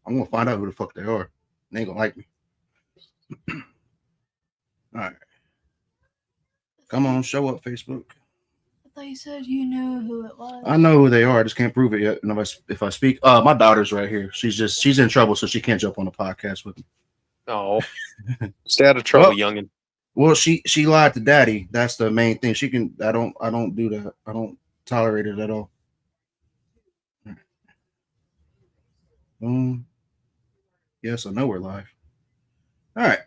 I'm gonna find out who the fuck they are. They ain't gonna like me. All right. Come on, show up, Facebook. I thought you said you knew who it was. I know who they are. I just can't prove it yet. And if I speak, my daughter's right here. She's in trouble, so she can't jump on the podcast with me. Oh, stay out of trouble, Well, youngin. Well, she lied to daddy. That's the main thing. She can. I don't do that. I don't tolerate it at all. Boom. Yes, I know we're live. All right.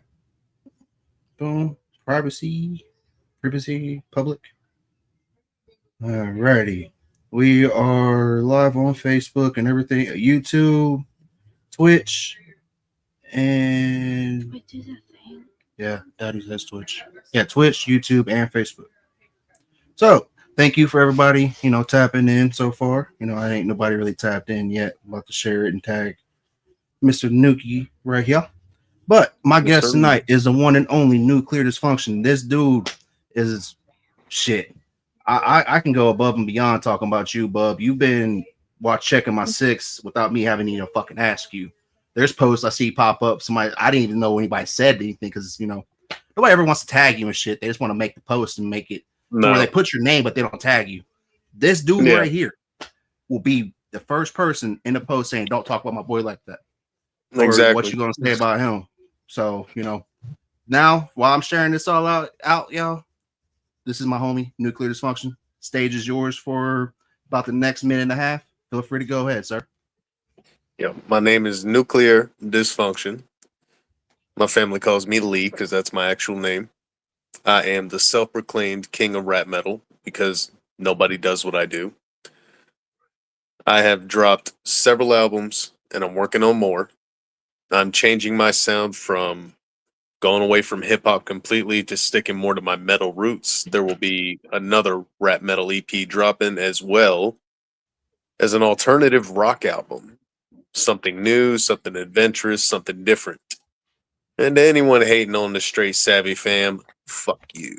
Boom. Privacy, public. Alrighty. We are live on Facebook and everything. YouTube, Twitch, and Wait, do the thing. yeah, Daddy says Twitch. Yeah, Twitch, YouTube, and Facebook. So thank you for everybody, tapping in so far. I ain't nobody really tapped in yet. I'm about to share it and tag Mr. Nuki right here. But my guest tonight is the one and only Nuclar Dysfunction. This dude is shit. I can go above and beyond talking about you, bub. You've been checking my 6 without me having to fucking ask you. There's posts I see pop up. Somebody I didn't even know anybody said anything because nobody ever wants to tag you and shit. They just want to make the post and make it where they put your name, but they don't tag you. This dude right here will be the first person in the post saying, "Don't talk about my boy like that." Exactly. Or what you gonna say about him? So now while I'm sharing this all out, y'all. This is my homie, Nuclar Dysfunction. Stage is yours for about the next minute and a half. Feel free to go ahead, sir. Yeah, my name is Nuclar Dysfunction. My family calls me Lee because that's my actual name. I am the self-proclaimed king of rap metal because nobody does what I do. I have dropped several albums and I'm working on more. I'm changing my sound from going away from hip hop completely to sticking more to my metal roots. There will be another rap metal EP dropping as well as an alternative rock album. Something new, something adventurous, something different. And to anyone hating on the Straight Savvy fam, fuck you.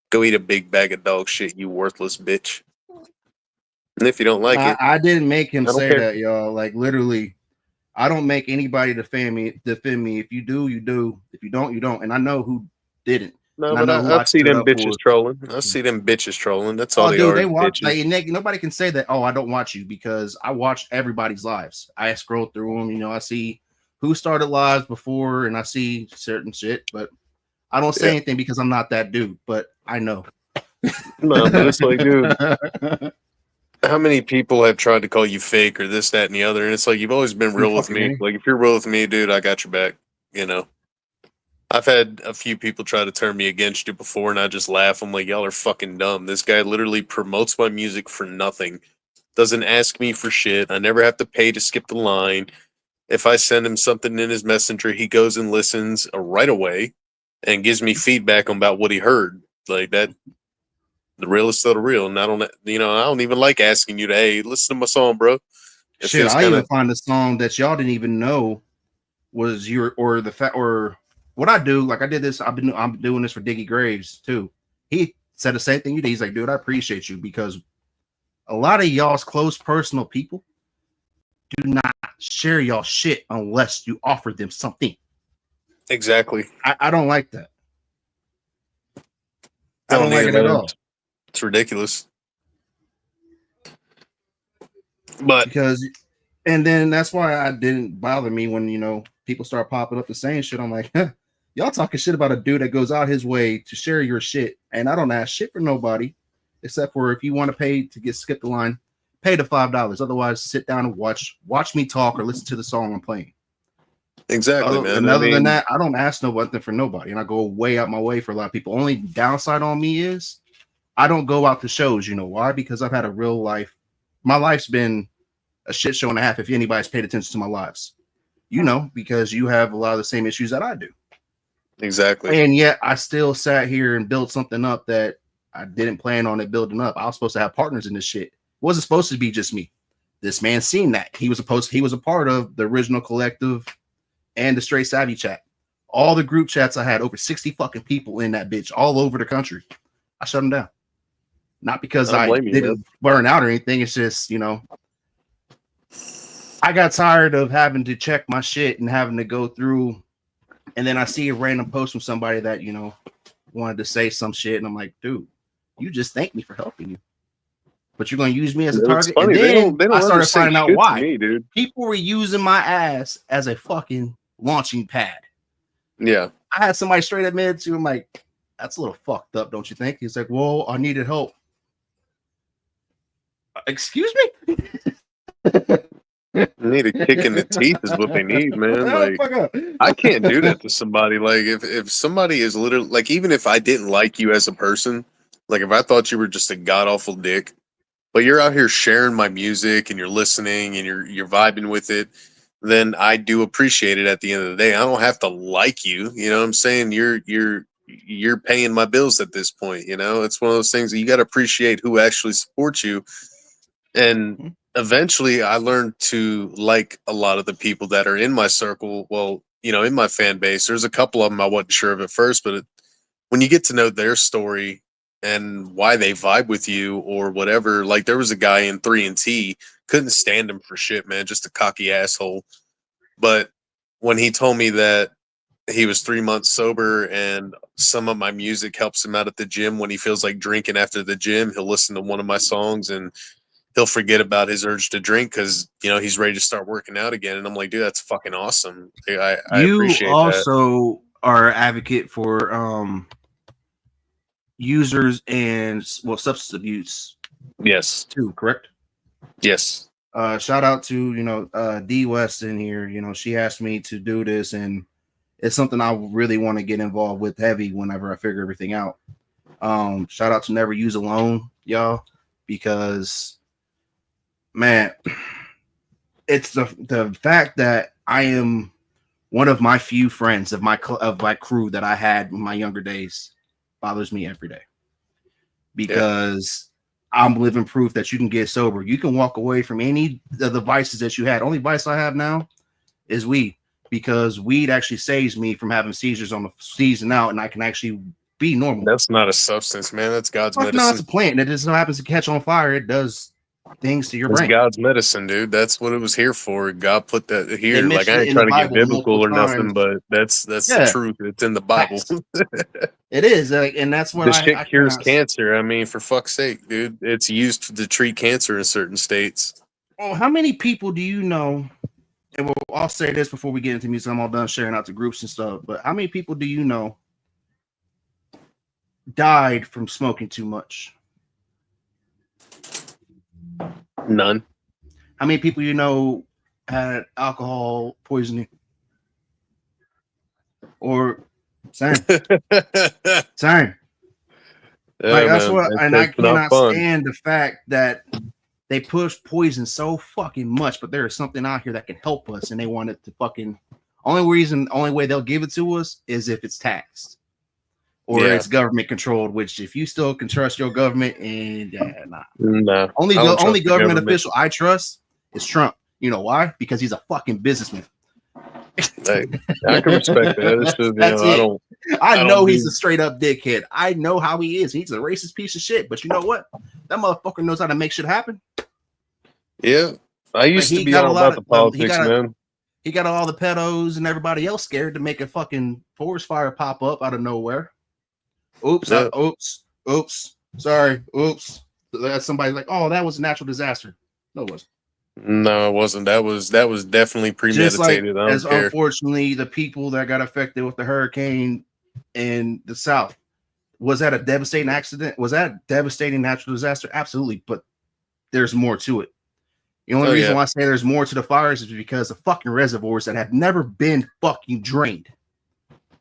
Go eat a big bag of dog shit, you worthless bitch. And if you don't like it, I didn't make him say that, y'all. Like literally, I don't make anybody defend me. If you do, you do. If you don't, you don't. And I know who didn't. No, but I see them bitches trolling. I see them bitches trolling. That's all they are. They watch. Like, nobody can say that. Oh, I don't watch you because I watch everybody's lives. I scroll through them. I see who started lives before, and I see certain shit. But I don't say anything because I'm not that dude. But I know. No, but it's like, dude. How many people have tried to call you fake or this, that, and the other? And it's like, you've always been real with me. Like, if you're real with me, dude, I got your back. I've had a few people try to turn me against you before, and I just laugh. I'm like, y'all are fucking dumb. This guy literally promotes my music for nothing. Doesn't ask me for shit. I never have to pay to skip the line. If I send him something in his messenger, he goes and listens right away and gives me feedback about what he heard. Like that. The real is still the real, and I don't even like asking you to, hey, listen to my song, bro. Shit, I even find a song that y'all didn't even know was your or what I do. Like I did this, I'm doing this for Diggy Graves too. He said the same thing you did. He's like, dude, I appreciate you because a lot of y'all's close personal people do not share y'all shit unless you offer them something. Exactly. I don't like that. I don't like it at all. It's ridiculous. But and then that's why I didn't bother me when people start popping up the same shit. I'm like, y'all talking shit about a dude that goes out his way to share your shit, and I don't ask shit for nobody except for if you want to pay to skip the line, pay the $5. Otherwise, sit down and watch me talk or listen to the song I'm playing. Exactly, man. And other than that, I don't ask nothing for nobody, and I go way out my way for a lot of people. Only downside on me is I don't go out to shows. You know why? Because I've had a real life. My life's been a shit show and a half. If anybody's paid attention to my lives, because you have a lot of the same issues that I do. Exactly. And yet I still sat here and built something up that I didn't plan on it building up. I was supposed to have partners in this shit. It wasn't supposed to be just me. This man seen that. He was a part of the original collective and the Straight Savvy chat. All the group chats I had, over 60 fucking people in that bitch all over the country. I shut them down. Not because I didn't burn out or anything. It's just, I got tired of having to check my shit and having to go through, and then I see a random post from somebody that wanted to say some shit, and I'm like, dude, you just thanked me for helping you, but you're gonna use me as a It's target. And funny. They then don't I ever started say finding out shit to why me, dude. people were using my ass as a fucking launching pad. Yeah. I had somebody straight admit to him, like, that's a little fucked up, don't you think? He's like, well, I needed help. Excuse me? They need a kick in the teeth is what they need, man. Like, I can't do that to somebody. Like, if somebody is literally, like, even if I didn't like you as a person, like, if I thought you were just a god awful dick, but you're out here sharing my music and you're listening and you're vibing with it, then I do appreciate it at the end of the day. I don't have to like you. You know what I'm saying? You're paying my bills at this point, you know? It's one of those things that you gotta appreciate who actually supports you. And eventually I learned to like a lot of the people that are in my circle. Well, in my fan base, there's a couple of them I wasn't sure of at first, but when you get to know their story and why they vibe with you or whatever, like there was a guy in 3 and T, couldn't stand him for shit, man, just a cocky asshole. But when he told me that he was 3 months sober and some of my music helps him out at the gym when he feels like drinking after the gym, he'll listen to one of my songs and he'll forget about his urge to drink because he's ready to start working out again. And I'm like, dude, that's fucking awesome. I You appreciate that. also are an advocate for users and substance abuse Yes. too, correct? Yes. Shout out to D West in here. She asked me to do this, and it's something I really want to get involved with heavy whenever I figure everything out. Shout out to Never Use Alone, y'all, because man, it's the fact that I am one of my few friends of my crew that I had in my younger days bothers me every day, because I'm living proof that you can get sober. You can walk away from any of the vices that you had. Only vice I have now is weed, because weed actually saves me from having seizures on the season out, and I can actually be normal. That's not a substance, man. That's God's medicine. No, it's a plant. It just so happens to catch on fire. It does things to your brain. It's God's medicine, dude. That's what it was here for. God put that here. Like, I it ain't in the trying to get Bible biblical or multiple nothing, times. but that's the truth. It's in the Bible. It is, and that's what The shit I cures cannot. cancer. I mean, for fuck's sake, dude. It's used to treat cancer in certain states. Oh, how many people do you know? And I'll say this before we get into music. I'm all done sharing out to groups and stuff. But how many people do you know died from smoking too much? None. How many people you know had alcohol poisoning? Or same. Same. Like, that's man. what, and I It's not cannot fun. stand the fact that they push poison so fucking much, but there is something out here that can help us, and they want it to fucking. Only way they'll give it to us is if it's taxed or it's government controlled. Which, if you still can trust your government, and nah. No. Only government official I trust is Trump. You know why? Because he's a fucking businessman. Hey, I can respect that. It's just, That's it. I know he's a a straight up dickhead. I know how he is. He's a racist piece of shit. But you know what? That motherfucker knows how to make shit happen. Yeah. I used to be all about the politics, man. He got all the pedos and everybody else scared to make a fucking forest fire pop up out of nowhere. Oops. Sorry. Oops. That's somebody like, oh, that was a natural disaster. No, it wasn't. No, it wasn't. That was definitely premeditated. Just like, I don't as care. Unfortunately, the people that got affected with the hurricane in the South, was that a devastating accident? Was that a devastating natural disaster? Absolutely, but there's more to it. The only reason why I say there's more to the fires is because the fucking reservoirs that have never been fucking drained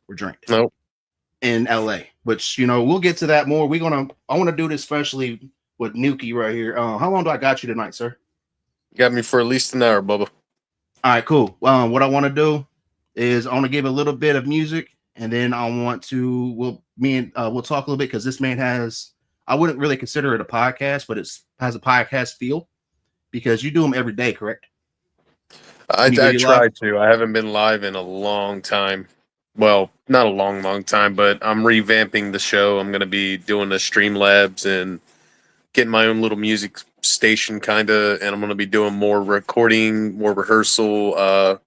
were drained. Nope. In LA, which we'll get to that more. I want to do this especially with Nuki right here. How long do I got you tonight, sir? Got me for at least an hour, Bubba. All right, cool. What I want to do is I want to give a little bit of music, and then I want to we'll talk a little bit, because this man has, I wouldn't really consider it a podcast, but it has a podcast feel, because you do them every day, correct? I try to. I haven't been live in a long time. Well, not a long time, but I'm revamping the show. I'm going to be doing the Streamlabs and getting my own little music station kind of, and I'm going to be doing more recording, more rehearsal,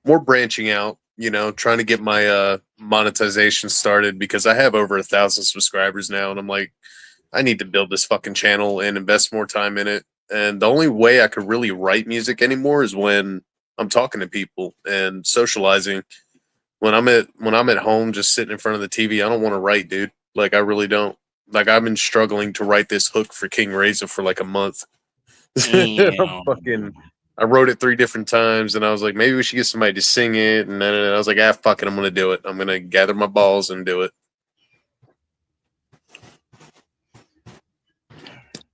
more branching out, you know, trying to get my monetization started because I have over 1,000 subscribers now, and I'm like, I need to build this fucking channel and invest more time in it. And the only way I could really write music anymore is when I'm talking to people and socializing. When I'm at home just sitting in front of the TV, I don't want to write, dude. Like, I really don't. Like, I've been struggling to write this hook for King Reza for like a month. I wrote it 3 different times, and I was like, maybe we should get somebody to sing it. And then I was like, fuck it, I'm gonna do it. I'm gonna gather my balls and do it.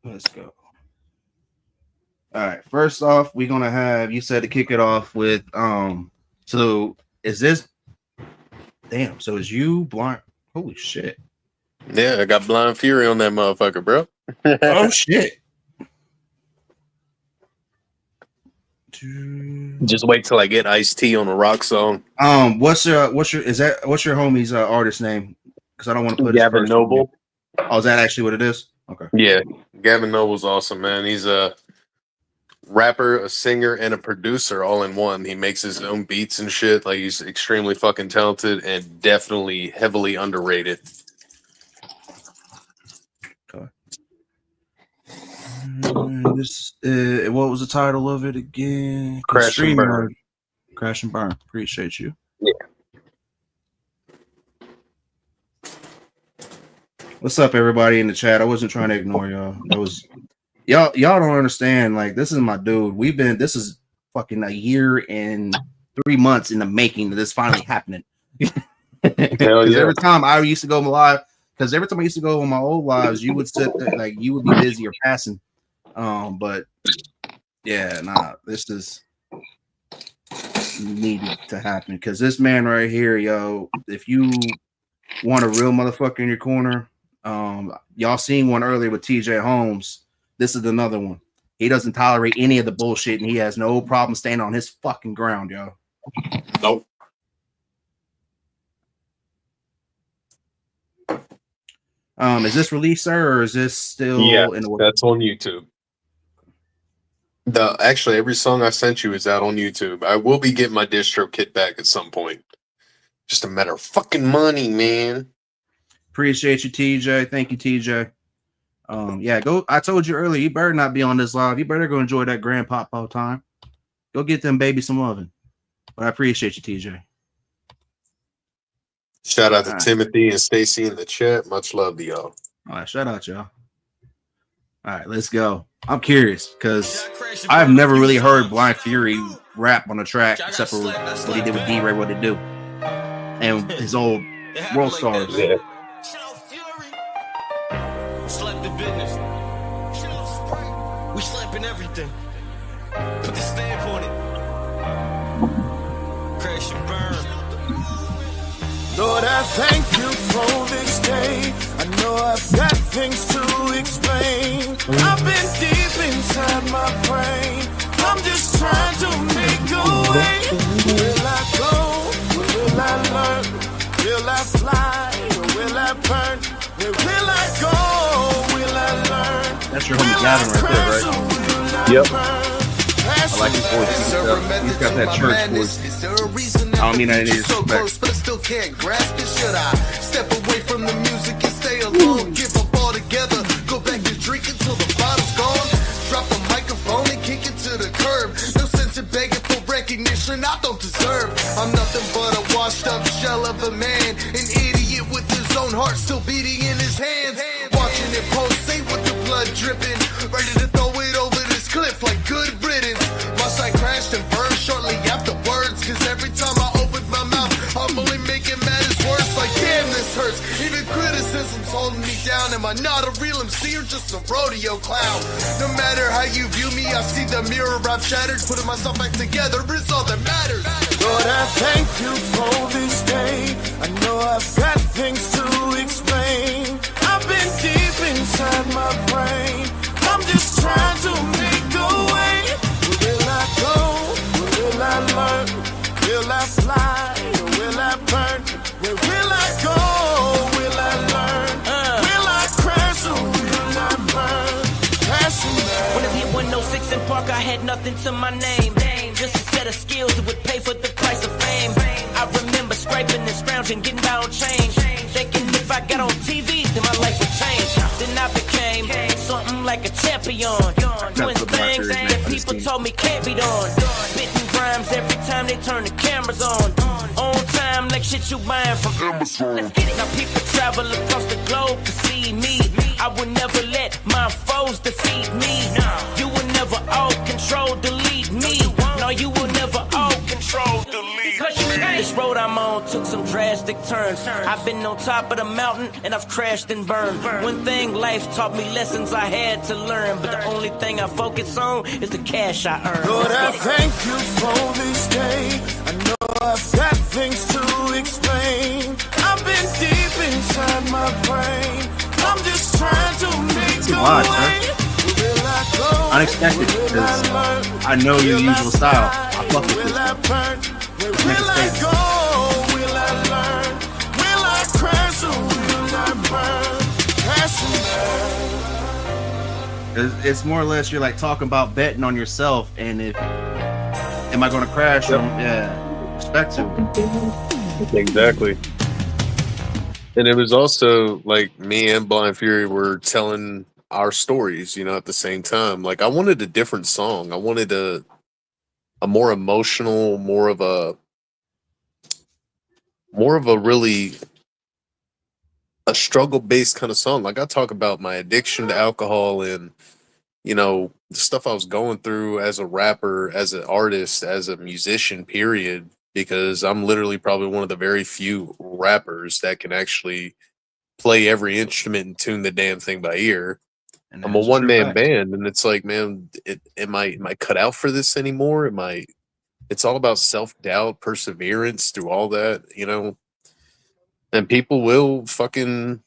Let's go. All right. First off, we're gonna have you said to kick it off with So is this? Damn. So is you blind? Holy shit. Yeah, I got Blind Fury on that motherfucker, bro. Oh shit. Just wait till I get Ice-T on a rock song. What's your homie's artist name? Because I don't want to put Gavin Noble. Oh, is that actually what it is? Okay. Yeah, Gavin Noble's awesome, man. He's a rapper, a singer, and a producer all in one. He makes his own beats and shit. Like, he's extremely fucking talented and definitely heavily underrated. Okay. This what was the title of it again? Crash and Burn. Crash and Burn. Appreciate you. Yeah. What's up, everybody in the chat? I wasn't trying to ignore y'all. That was y'all don't understand. Like, this is my dude. This is fucking a year and 3 months in the making of this finally happening. Hell yeah. Every time I used to go live, because every time I used to go on my old lives, you would sit there, like, you would be busy or passing. But yeah, this is needed to happen because this man right here, yo, if you want a real motherfucker in your corner, y'all seen one earlier with TJ Holmes. This is another one. He doesn't tolerate any of the bullshit, and he has no problem standing on his fucking ground, yo. Nope. Is this released, sir, or is this still in the works? That's on YouTube. Actually, every song I sent you is out on YouTube. I will be getting my distro kit back at some point. Just a matter of fucking money, man. Appreciate you, TJ. Thank you, TJ. Yeah, go. I told you earlier, you better not be on this live. You better go enjoy that grandpa time. Go get them baby some loving. But I appreciate you, TJ. Shout out to Timothy and Stacy in the chat. Much love to y'all. All right, shout out, y'all. All right, let's go. I'm curious because I've never really heard Blind Fury rap on a track except for what he did with D-Ray, what they do, and his old World Stars. Yeah. Slap the business. We slapping everything. Put the stamp on it. Crash and burn. Lord, I thank you for this day. I know I've got things to explain. I've been deep inside my brain. I'm just trying to make a way. Will I go? Will I learn? Will I fly? Or will I burn? Where will I go? Will I learn? That's your homie Gavin right there, right? Yep. I like his voice. He's got that church voice. I don't mean that in disrespect. But I still can't grasp it. Should I step away from the music and stay alone? Give up altogether. Go back to drinking till the bottle's gone. Drop the microphone and kick it to the curb. No sense in begging for recognition I don't deserve. I'm nothing but a washed up shell of a man. An idiot with his own heart still beating in his hands. Watching it pulsate with the blood dripping. Ready to throw it over this cliff like good riddance. My side crashed and burned shortly afterwards. Cause every time I open my mouth, I'm only making matters worse. Like, damn, this hurts. Even criticism's holding me down. Am I not a real MC or just a rodeo clown? No matter how you view me, I see the mirror I've shattered. Putting myself back together is all that matters. Lord, I thank you for this day. I know I've got things to explain. I've been deep inside my brain. I'm just trying to make a way. Will I go? Will I learn? Will I fly? Or will I burn? Where will I go? Will I learn? Will I crash or will I burn? Passion burn. nothing to my name. Just a set of skills that would pay for the price of fame. I remember scraping and scrounging, getting by on change. Thinking if I got on TV, then my life would change. Then I became something like a champion. Doing things that people told me can't be done. Spitting rhymes every time they turn the cameras on. On time, like shit you buying from Amazon. Now people travel across the globe to see me. I would never let my foes defeat me. You will never all control, delete me. No, you will never all control, delete me. This road I'm on took some drastic turns. I've been on top of the mountain and I've crashed and burned. One thing, life taught me lessons I had to learn. But the only thing I focus on is the cash I earn. Lord, I thank you for this day. I know I've got things to explain. I've been deep inside my brain. I'm just trying to make a lot, way. Will I go? Unexpected, because I know your usual style. I fuck with Will this I stuff. burn? Where will I go? Will I learn? Will I crash or will I burn? Crash and burn. It's more or less you're like talking about betting on yourself, and if am I going to crash? Yeah, respect to it. Exactly. And it was also like me and Blind Fury were telling our stories, you know, at the same time. Like I wanted a different song. I wanted a more emotional, more of a really a struggle based kind of song. Like I talk about my addiction to alcohol and, you know, the stuff I was going through as a rapper, as an artist, as a musician, period. Because I'm literally probably one of the very few rappers that can actually play every instrument and tune the damn thing by ear. And I'm a that's one man fact. band, and it's like, man, am I cut out for this anymore? It's all about self doubt, perseverance through all that, you know. And people will fucking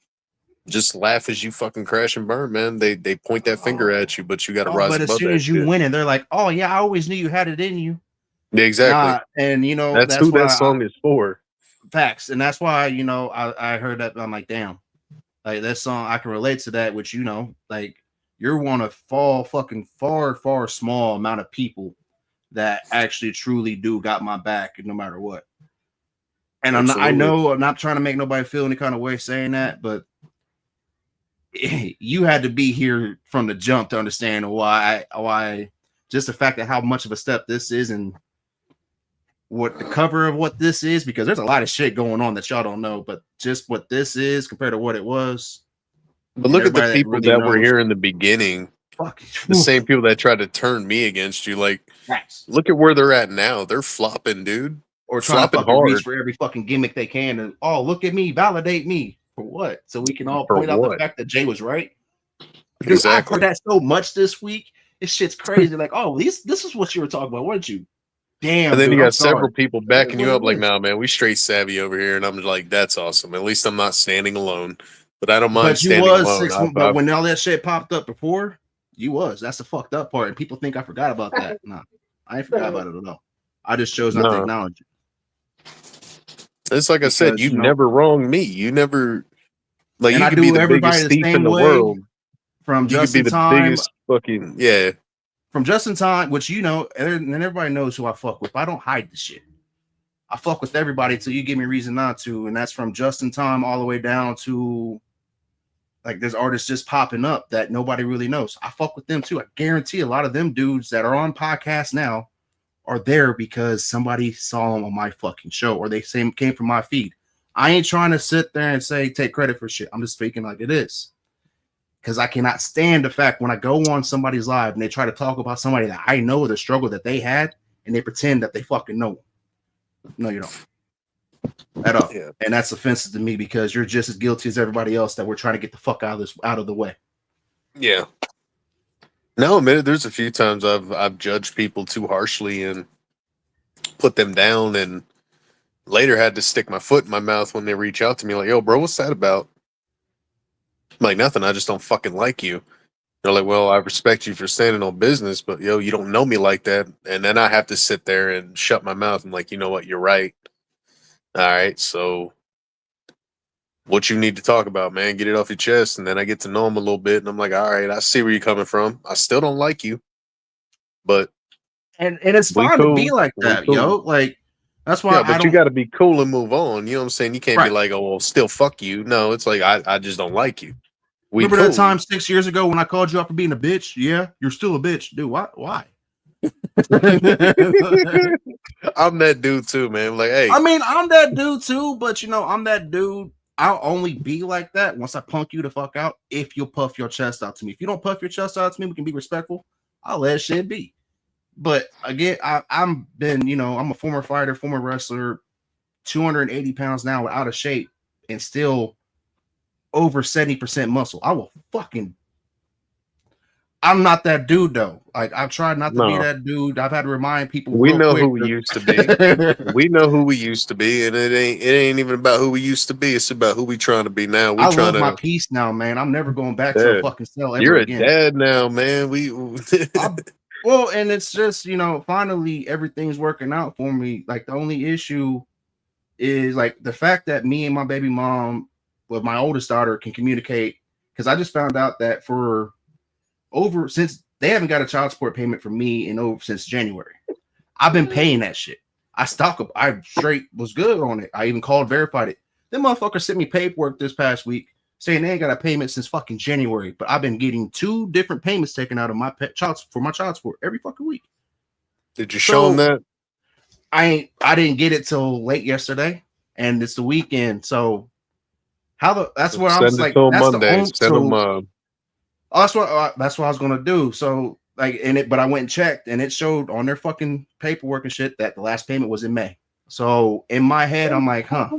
just laugh as you fucking crash and burn, man. They point that finger at you, but you got to rise But as above soon that as you shit. win it, they're like, "Oh yeah, I always knew you had it in you." Yeah, exactly. And you know That's who why that song is for. facts, and that's why I heard that. I'm like, damn, like that song, I can relate to that. Which like you're one of fucking far small amount of people that actually truly do got my back, no matter what. And I know I'm not trying to make nobody feel any kind of way saying that, but you had to be here from the jump to understand why just the fact that how much of a step this is and what the cover of what this is, because there's a lot of shit going on that y'all don't know, but just what this is compared to what it was. But look at the people that were here in the beginning. The same people that tried to turn me against you. Like, look at where they're at now. They're flopping, dude. Or trying to fucking reach for every fucking gimmick they can. And look at me, validate me for what? So we can all point out the fact that Jay was right. Dude, Exactly. I've heard that so much this week. This shit's crazy. Like, this is what you were talking about, weren't you? Damn. And then dude, you I'm got several sorry. people backing you up. Like, nah, man, we straight savvy over here. And I'm like, that's awesome. At least I'm not standing alone. But I don't mind But you standing was alone. but when all that shit popped up before, you was. That's the fucked up part. And people think I forgot about that. Nah, I ain't forgot about it at all. I just chose not to acknowledge it. It's like I said, you never wronged me. You never, like, and you I could be do the everybody biggest the thief same in the way world. From You just could be in the time. biggest fucking, yeah. From just in time, which and everybody knows who I fuck with. I don't hide the shit. I fuck with everybody until you give me a reason not to, and that's from just in time all the way down to like there's artists just popping up that nobody really knows. I fuck with them too. I guarantee a lot of them dudes that are on podcasts now are there because somebody saw them on my fucking show or they came from my feed. I ain't trying to sit there and take credit for shit. I'm just speaking like it is. Because I cannot stand the fact when I go on somebody's live and they try to talk about somebody that I know the struggle that they had and they pretend that they fucking know them. No, you don't. At all. Yeah. And that's offensive to me because you're just as guilty as everybody else that we're trying to get the fuck out of the way. Yeah. No, man, there's a few times I've judged people too harshly and put them down and later had to stick my foot in my mouth when they reach out to me like, yo, bro, what's that about? I'm like, nothing. I just don't fucking like you. They're like, well, I respect you for standing on business, but yo, you don't know me like that. And then I have to sit there and shut my mouth. I'm like, you know what? You're right. All right. So what you need to talk about, man, get it off your chest. And then I get to know him a little bit. And I'm like, all right, I see where you're coming from. I still don't like you, but and it's We fine to be cool. like We that, cool. yo. Like that's why Yeah, I but you don't. got to be cool and move on. You know what I'm saying? You can't be Right. like, oh, well, still fuck you. No, it's like I just don't like you. We Remember cool. that time 6 years ago when I called you out for being a bitch? Yeah, you're still a bitch, dude. Why? I'm that dude too, man. Like, hey, I mean, I'm that dude too, but I'm that dude. I'll only be like that once I punk you the fuck out if you'll puff your chest out to me. If you don't puff your chest out to me, we can be respectful. I'll let shit be. But again, I'm a former fighter, former wrestler, 280 pounds now, out of shape, and still over 70% muscle. I'm not that dude though. Like I've tried not to be no. that dude. I've had to remind people We real know quick. who we used to be. We know who we used to be, and it ain't even about who we used to be. It's about who we trying to be now. We I trying love my to. peace now, man. I'm never going back to a Yeah, fucking cell ever you're a again. dad now, man. We. Well, and it's just, finally everything's working out for me. Like the only issue is like the fact that me and my baby mom, with my oldest daughter, can communicate. Because I just found out that since they haven't got a child support payment from me since January. I've been paying that shit. I straight was good on it. I even called, verified it. Them motherfuckers sent me paperwork this past week saying they ain't got a payment since fucking January, but I've been getting 2 different payments taken out of my child support every fucking week. Did you show them that? I didn't get it till late yesterday, and it's the weekend. So that's where I'm Send it like, to them that's the Monday. only. Send them. That's what I was gonna do. So but I went and checked, and it showed on their fucking paperwork and shit that the last payment was in May. So in my head, I'm like, huh.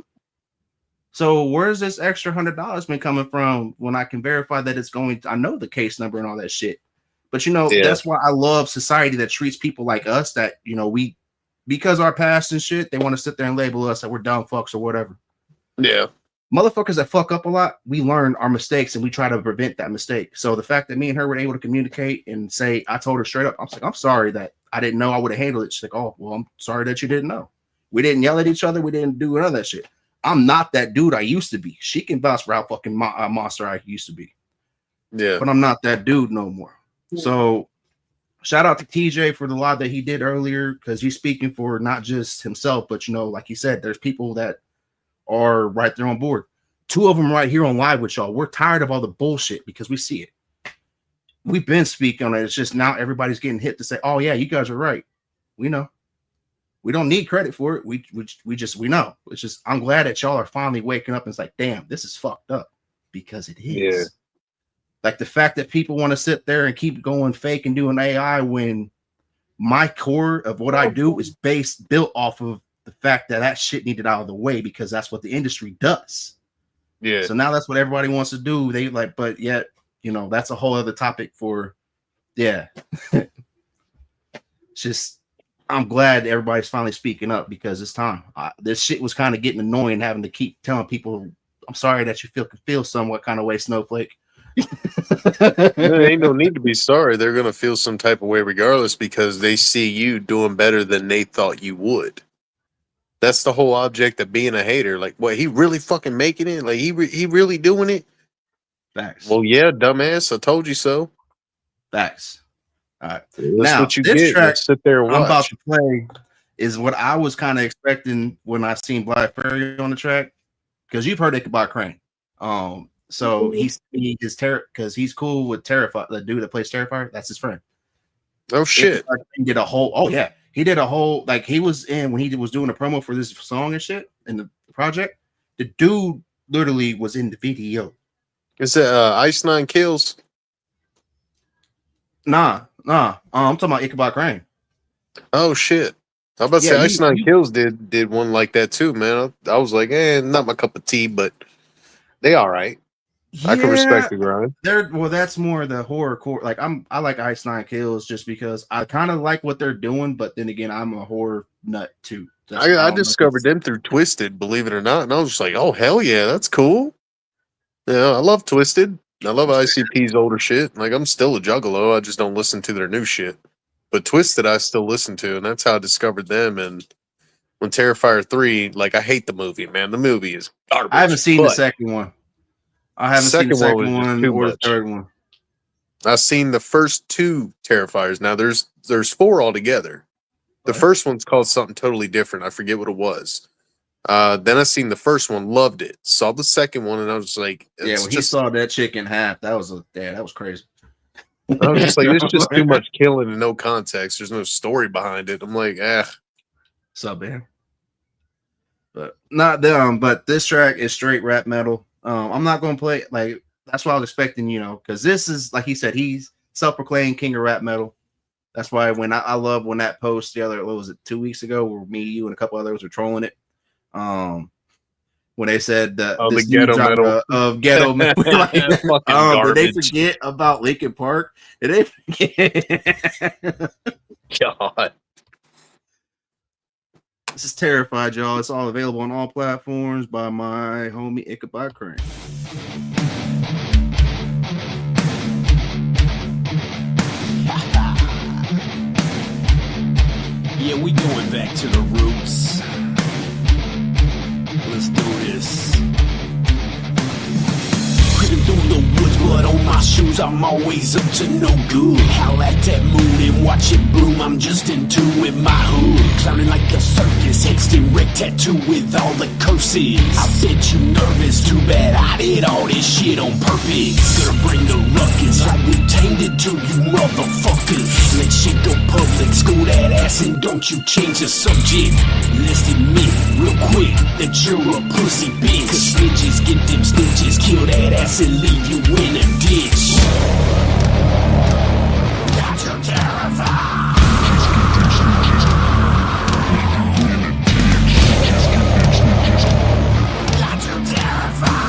So where's this extra $100 been coming from when I can verify that it's going? I know the case number and all that shit. But that's why I love society that treats people like us. That because our past and shit, they want to sit there and label us that we're dumb fucks or whatever. Yeah. Motherfuckers that fuck up a lot, we learn our mistakes and we try to prevent that mistake. So the fact that me and her were able to communicate and say, I told her straight up, I was like, I'm sorry that I didn't know I would have handled it. She's like, oh, well, I'm sorry that you didn't know. We didn't yell at each other. We didn't do none of that shit. I'm not that dude I used to be. She can vouch for how fucking monster I used to be. Yeah. But I'm not that dude no more. So shout out to TJ for the live that he did earlier, because he's speaking for not just himself, but like he said, there's people that are right there on board. 2 of them right here on live with y'all. We're tired of all the bullshit because we see it. We've been speaking on it. It's just now everybody's getting hit to say, oh yeah, you guys are right. We know. We don't need credit for it. We know. It's just, I'm glad that y'all are finally waking up and it's like, damn, this is fucked up, because it is. Yeah. Like the fact that people want to sit there and keep going fake and doing AI when my core of what I do is built off of the fact that shit needed out of the way, because that's what the industry does. Yeah. So now that's what everybody wants to do. They like, but yet, that's a whole other topic for, yeah. It's just, I'm glad everybody's finally speaking up, because it's time. This shit was kind of getting annoying, having to keep telling people, I'm sorry that you feel somewhat kind of way, Snowflake. There ain't no need to be sorry. They're gonna feel some type of way regardless, because they see you doing better than they thought you would. That's the whole object of being a hater. Like, what, he really fucking making it? Like, he really doing it? Facts. Well, yeah, dumbass. I told you so. Facts. All right. That's Now, what you this get. track Let's sit there and watch. I'm about to play is what I was kind of expecting when I seen Black Fairy on the track, because you've heard Ichabod Crane. So because he's cool with Terrifier, the dude that plays Terrifier. That's his friend. Oh shit! He did a whole. Oh yeah, he did a whole, like, he was in when he was doing a promo for this song and shit in the project. The dude literally was in the video. Is it Ice Nine Kills? Nah. I'm talking about Ichabod Crane. Oh shit! I'm about to say Ice Nine Kills did one like that too, man. I was like, not my cup of tea, but they all right. Yeah, I can respect the grind. That's more the horror core. Like I like Ice Nine Kills just because I kind of like what they're doing, but then again, I'm a horror nut too. I discovered them through Twisted, believe it or not, and I was just like, oh hell yeah, that's cool. Yeah, I love Twisted. I love ICP's older shit. Like, I'm still a juggalo. I just don't listen to their new shit. But Twisted, I still listen to, and that's how I discovered them. And when Terrifier 3, like, I hate the movie, man. The movie is garbage. I haven't seen the second one. I haven't seen the second one or the third one. I've seen the first 2 Terrifiers. Now there's 4 altogether. The What? first one's called something totally different. I forget what it was. Then I seen the first one, loved it. Saw the second one, and I was like, Yeah, when he saw that chick in half, that was crazy. I was just like, there's just too much killing and no context. There's no story behind it. I'm like, Sub man. But not them. But this track is straight rap metal. I'm not gonna play like that's what I was expecting, because this is like he said, he's self-proclaimed king of rap metal. That's why when I love when that post the other, what was it, 2 weeks ago, where me, you, and a couple others were trolling it. When they said that the ghetto metal of ghetto metal, like, did they forget about Linkin Park? Did they forget? God. This is Terrified, y'all. It's all available on all platforms by my homie Ichabod Crane. Yeah, we going back to the roots. Let's do this. Creeping through the woods, blood on my shoes, I'm always up to no good. Howl at that moon and watch it bloom, I'm just into it, my hood. Clowning like a circus, hex and Rick tattoo with all the curses. I said you nervous, too bad I did all this shit on purpose. Gonna bring the ruckus like we tamed it to you motherfuckers. Let shit go public, school that ass and don't you change the subject. Let's admit real quick that you're a pussy bitch. Cause snitches get them stitches, kill that ass and leave you in a ditch. Got you terrified. Got you terrified.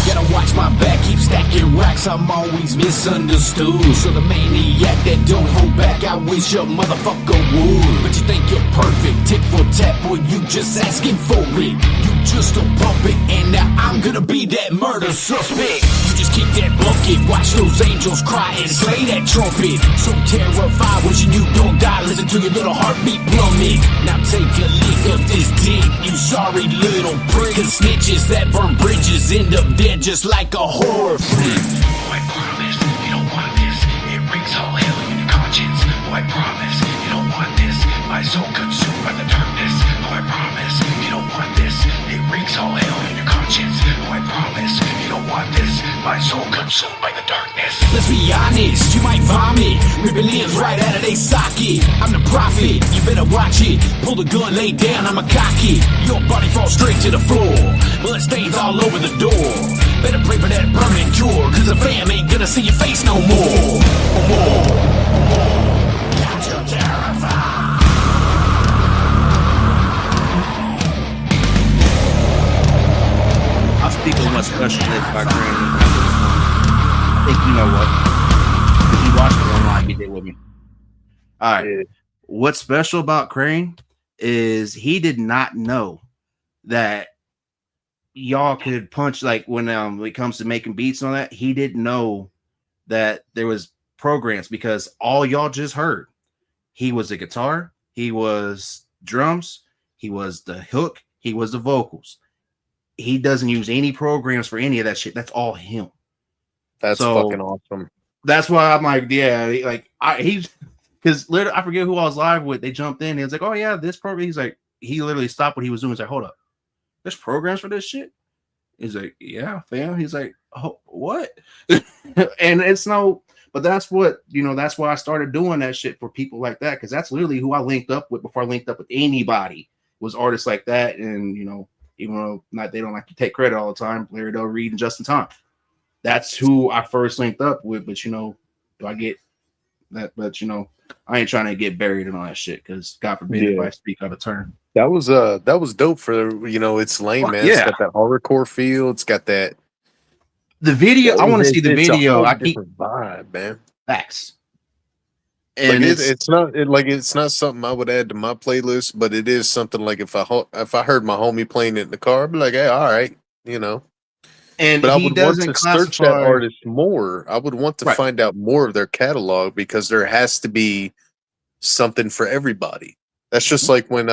Gotta watch my back, keep stacking racks, I'm always misunderstood. So the maniac that don't hold back, I wish a motherfucker would. But you think you're perfect, tit for tat, boy, you just asking for it. You just a puppet, and now I'm gonna be that murder suspect. You just kick that bucket, watch those angels cry and slay that trumpet. So terrified, wishing you don't die, listen to your little heartbeat plummet. Now take a lick of this dick, you sorry little prick. Cause snitches that burn bridges end up dead just like a horror flick. I promise you don't want this. It rings all hell in your conscience. Oh, I promise you don't want this. My soul consumed by the darkness. Oh, I promise you don't want this. It rings all hell in your conscience. Oh, I promise you don't want this. My soul consumed by the darkness. Let's be honest, you might vomit, ripping limbs right out of they socket. I'm the prophet, you better watch it. Pull the gun, lay down, I'ma cock it. Your body falls straight to the floor, blood stains all over the door. Better pray for that permanent cure, cause the fam ain't gonna see your face no more. Got you terrified. I'll speak on what's special by Crane. I think you know what. If you watched it online, he did with me. All right. Yeah. What's special about Crane is he did not know that y'all could punch, like when it comes to making beats and all that. He didn't know that there was programs, because all y'all just heard, he was the guitar, he was drums, he was the hook, he was the vocals. He doesn't use any programs for any of that shit. That's all him. That's fucking awesome. That's why I'm like, yeah, like he's because literally I forget who I was live with. They jumped in. He was like, oh yeah, this program. He's like, he literally stopped what he was doing. He's like, hold up, there's programs for this shit. He's like, yeah, fam. He's like, oh, what? And it's no, but that's what, that's why I started doing that shit for people like that, because that's literally who I linked up with before I linked up with anybody, was artists like that. And even though they don't like to take credit all the time, Larry Del Reed and Justin Tom. That's who I first linked up with. But do I get that? But I ain't trying to get buried in all that shit, because God forbid if I speak out of turn. That was dope for it's lame, man. Yeah. It's got that horrorcore feel. It's got that. The video, I want to see the It's a video. whole I keep different vibe, man. facts. And And it's not something I would add to my playlist, but it is something like if I heard my homie playing it in the car, I'd be like, hey, all right, and But I he would want doesn't to search that classify artist more. I would want to Right. find out more of their catalog, because there has to be something for everybody. That's just like when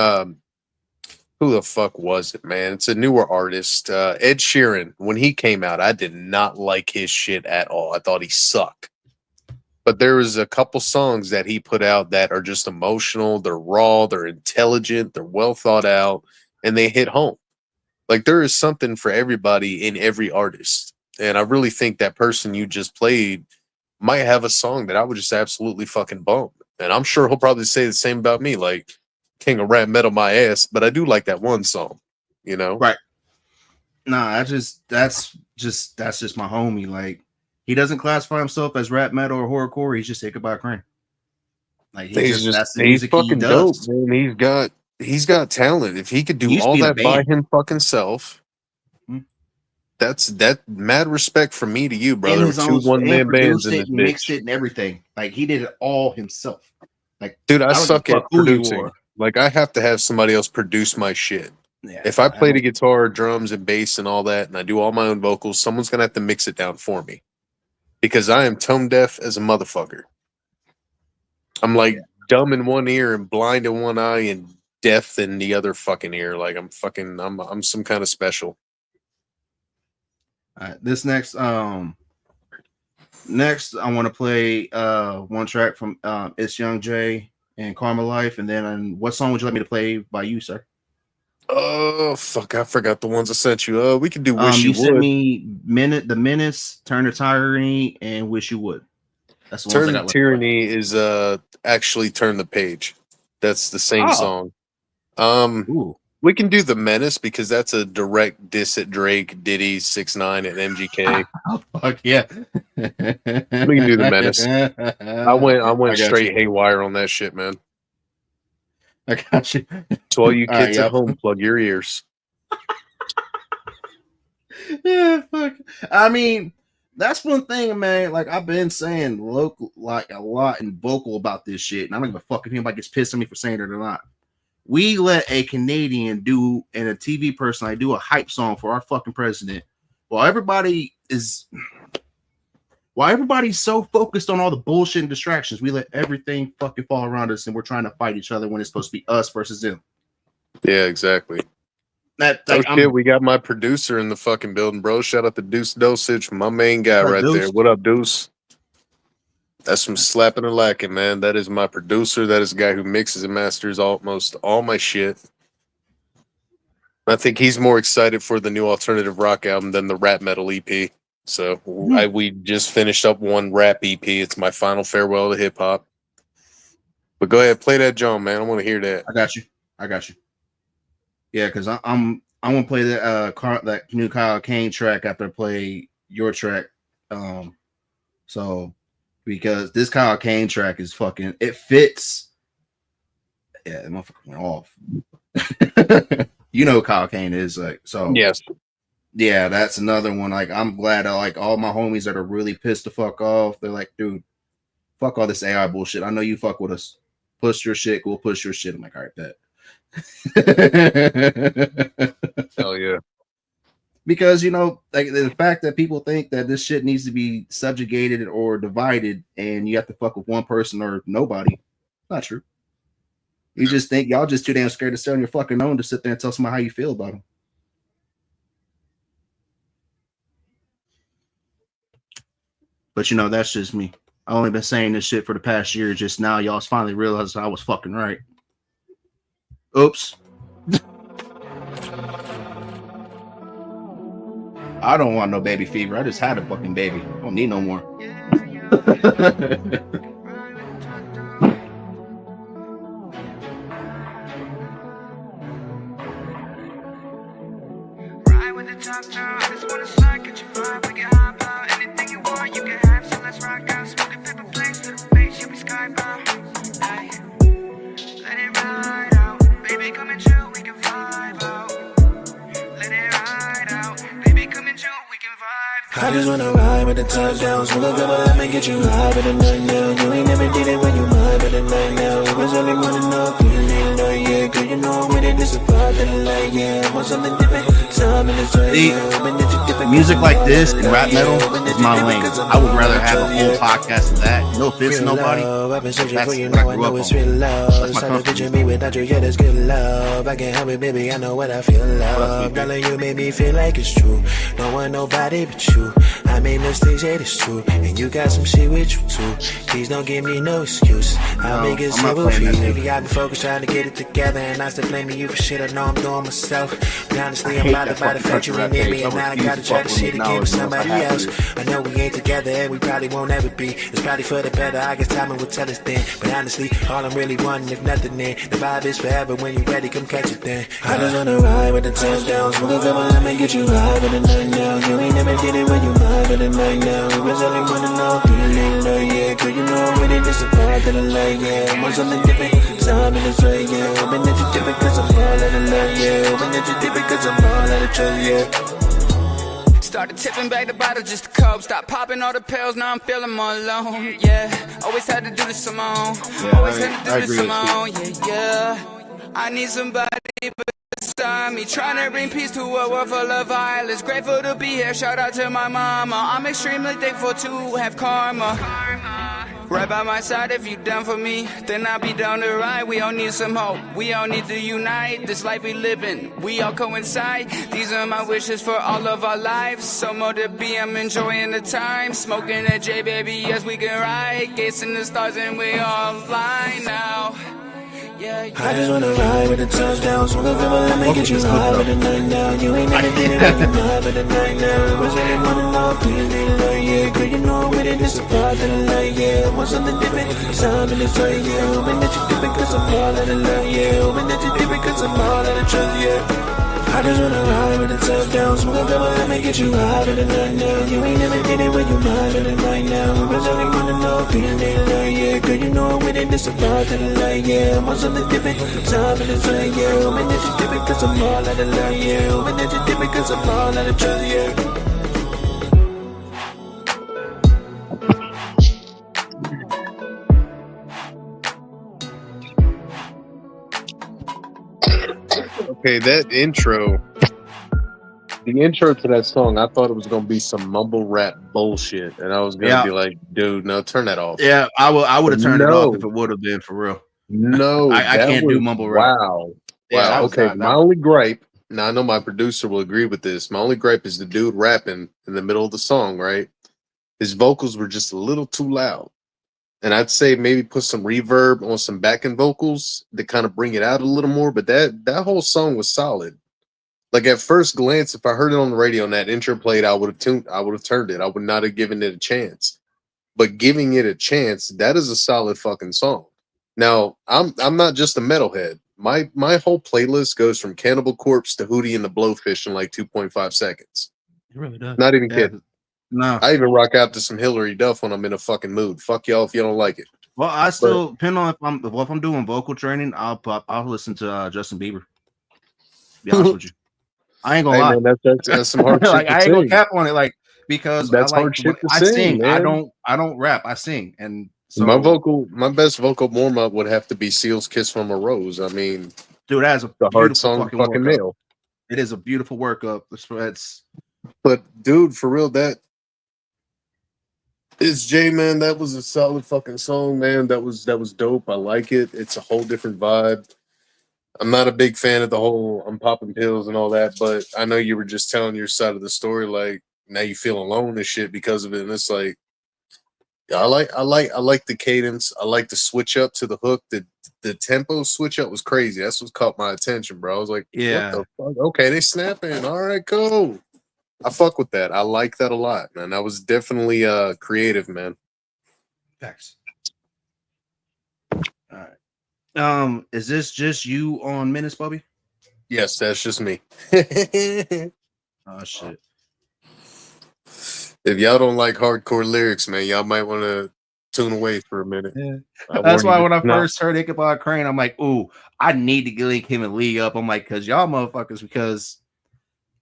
Who the fuck was it, man? It's a newer artist. Ed Sheeran. When he came out, I did not like his shit at all. I thought he sucked. But there was a couple songs that he put out that are just emotional. They're raw. They're intelligent. They're well thought out. And they hit home. Like, there is something for everybody in every artist. And I really think that person you just played might have a song that I would just absolutely fucking bump. And I'm sure he'll probably say the same about me. Like, King of Rap Metal my ass, but I do like that one song, you know? Right. Nah, that's just my homie. Like, he doesn't classify himself as rap metal or horrorcore. He's just Say Goodbye Crying. Like, that's the he's music he fucking does. dope, man. He's got talent. If he could He do used to all be in a that by band. him fucking self, that's mad respect from me to you, brother. And his own, 2 one-man bands in it, this and mixed bitch. it and everything. Like, he did it all himself. Like, Dude, I don't suck give a at fuck who you producing. are. Like, I have to have somebody else produce my shit. Yeah, If I play the guitar, drums, and bass and all that, and I do all my own vocals, someone's gonna have to mix it down for me. Because I am tone deaf as a motherfucker. I'm like dumb in one ear and blind in one eye and deaf in the other fucking ear. Like, I'm some kind of special. All right, this next I want to play one track from It's Young J and Karma Life, and then what song would you like me to play by you, sir? Oh fuck, I forgot the ones I sent you. We could do Wish You you sent Would. me The Menace, Turn to Tyranny, and Wish You Would. That's the Turn ones I to got left. Tyranny is actually Turn the Page. That's the same song. Ooh. We can do The Menace because that's a direct diss at Drake, Diddy, 6ix9ine, and MGK. Oh, fuck yeah. We can do The Menace. I went straight haywire on that shit, man. I got you. To all you kids All right, at home, plug your ears. Yeah, fuck. I mean, that's one thing, man. Like, I've been saying local, like, a lot and vocal about this shit, and I don't give a fuck if anybody gets pissed at me for saying it or not. We let a Canadian and a TV personality do a hype song for our fucking president, while everybody's so focused on all the bullshit and distractions. We let everything fucking fall around us, and we're trying to fight each other when it's supposed to be us versus them. Yeah, exactly. Shit, we got my producer in the fucking building, bro. Shout out to Deuce Dosage, my main guy right Deuce? there. What up, Deuce? That's some slapping and lacking, man. That is my producer. That is the guy who mixes and masters almost all my shit. I think he's more excited for the new alternative rock album than the rap metal EP. So we just finished up one rap EP. It's my final farewell to hip hop. But go ahead, play that, John, man. I want to hear that. I got you. Yeah, because I'm gonna play that new Kyle Kane track after I play your track. So because this Kyle Kane track is fucking, it fits. Yeah, the motherfucker went off. You know who Kyle Kane is, like, so yes. Yeah, that's another one. Like, I'm glad like all my homies that are really pissed the fuck off, they're like, dude, fuck all this AI bullshit. I know you fuck with us. Push your shit, we'll push your shit. I'm like, all right, bet. Hell yeah. Because, you know, like, the fact that people think that this shit needs to be subjugated or divided and you have to fuck with one person or nobody, not true. You just think y'all just too damn scared to stay on your fucking own to sit there and tell somebody how you feel about them. But, you know, that's just me. I've only been saying this shit for the past year. Just now, y'all finally realized I was fucking right. Oops. I don't want no baby fever. I just had a fucking baby. I don't need no more. Ride with the top down. I just wanna slide, get your vibe, we can hop out. Anything you want, you can have. So let's rock out. Smoking paper planes to the base, you'll be skybound. Ay, let it ride out, baby. Come and chill, we can vibe out. Let it ride out, baby. Come and chill, we can vibe. I just wanna ride with the top down. So look up, let me get you high with the night now. You ain't never did it when you mine with the night now. It was only wanna know, do you need to know? Yeah, girl, you know I'm with it. This is a vibe that I like. light, yeah. Want something different? Time in the joy, yeah. When did you different? Music like this and rap metal is my lane. I would rather have a whole podcast of that. No offense to nobody. I've been searching That's for you, what I now I grew know up it's on. real love. That's my Trying to comfort picture music. me without you, yeah, that's good love. I can't help it, baby, I know what I feel love. Darling, you make me feel like it's true. No one, nobody but you. I made mistakes, yeah, it's true. And you got some shit with you too. Please don't give me no excuse. I'll make it I'm not simple for playing you. that shit. Baby, I've been focused trying to get it together. And I still blaming you for shit I know I'm doing myself. But honestly, I I'm hate bothered that by the fucking fact you country ain't rap near me. page. I And now I refuse gotta to try fuck to with shit again with acknowledgements. I somebody have else. to. I know we ain't together and we probably won't ever be. It's probably for the better, I guess timing will tell us then. But honestly, all I'm really wanting, if nothing then, the vibe is forever. When you ready, come catch it then. I just wanna ride with the touchdowns. Smoke a couple, let me get you high for the night now. You ain't never did it when you mine for the night now. We was only wanna know, do you need love, yeah. Girl, you know I'm really disappointed to the light, yeah. Want something different, time in this way, yeah. Hoping that you're different cause I'm all out of love, yeah. Hoping that you're different cause I'm all out of trust, yeah. Started tipping back the bottle just to cope. Stop popping all the pills, now I'm feeling more alone. Yeah, always had to do this on my own. Always had to do this on my own. Yeah. I need somebody beside me, trying to bring peace to a world full of violence. Grateful to be here, shout out to my mama. I'm extremely thankful to have karma. Right by my side, if you down for me, then I'll be down to ride. We all need some hope, we all need to unite. This life we live in, we all coincide. These are my wishes for all of our lives. So more to be, I'm enjoying the time. Smoking a J, baby, yes we can ride. Gazing the stars and we all fly now. Yeah, I just wanna ride with the touchdown. Smoke a couple, let me get you high for the night now. You ain't never did it when you mine for the night now. It was only wanna know, do you need love, yeah. Girl, you know I'm with it, this a part of the light, yeah. Want something different, time in this way, yeah. Hoping that you're different cause I'm all out of love, yeah. Hoping that you're different cause I'm all out of trust, yeah. I just wanna ride with the touchdown. Smoke a couple, let me get you high for the night now. You ain't never did it when you mine for the night now. It was only wanna know, do you need love, yeah. Girl, you know I'm with it, this a part of the light, yeah. Want something different, time in this way, yeah. Hoping that you're different cause I'm all out of love, yeah. Hoping that you're different cause I'm all out of trust, yeah. Okay, that intro, the intro to that song, I thought it was gonna be some mumble rap bullshit, and I was gonna be like, "Dude, no, turn that off." Yeah, I would have turned it off No. if it would have been for real. No, I that can't was, do mumble rap. wow. Yeah, that Wow. was Okay, not- my that- only gripe. Now I know my producer will agree with this. My only gripe is the dude rapping in the middle of the song. Right, his vocals were just a little too loud, and I'd say maybe put some reverb on some backing vocals to kind of bring it out a little more. But that whole song was solid. Like at first glance, if I heard it on the radio and that intro played, I would have turned it. I would not have given it a chance. But giving it a chance, that is a solid fucking song. Now, I'm not just a metalhead. My whole playlist goes from Cannibal Corpse to Hootie and the Blowfish in like 2.5 seconds. It really does. Not even Yeah, kidding. no. I even rock out to some Hillary Duff when I'm in a fucking mood. Fuck y'all if you don't like it. Well, I still depend on if I'm doing vocal training, I'll listen to Justin Bieber. Be honest with you, I ain't gonna lie. Man, that's some hard shit like to I ain't gonna sing. cap on it, like because That's I like hard shit to I sing, sing. man. I don't rap. I sing, and so My best vocal warm up would have to be Seal's "Kiss from a Rose." I mean, dude, that is a the hard beautiful song, fucking fucking workup. nail. It is a beautiful workup. It's But dude, for real, that is J, man. That was a solid fucking song, man. That was dope. I like it. It's a whole different vibe. I'm not a big fan of the whole I'm popping pills and all that, but I know you were just telling your side of the story. Like now you feel alone and shit because of it, and it's like, yeah, I like the cadence. I like the switch up to the hook. The tempo switch up was crazy. That's what caught my attention, bro. I was like, Yeah. what the fuck? Okay, they snapping. All right, cool. I fuck with that. I like that a lot, man. That was definitely creative, man. facts. All right. Is this just you on minutes, Bubby? Yes, that's just me. Oh shit. If y'all don't like hardcore lyrics, man, y'all might want to tune away for a minute. Yeah. I That's warn why you, when I it's not- first heard Ichabod Crane, I'm like, ooh, I need to link him and Lee up. I'm like, because y'all motherfuckers, because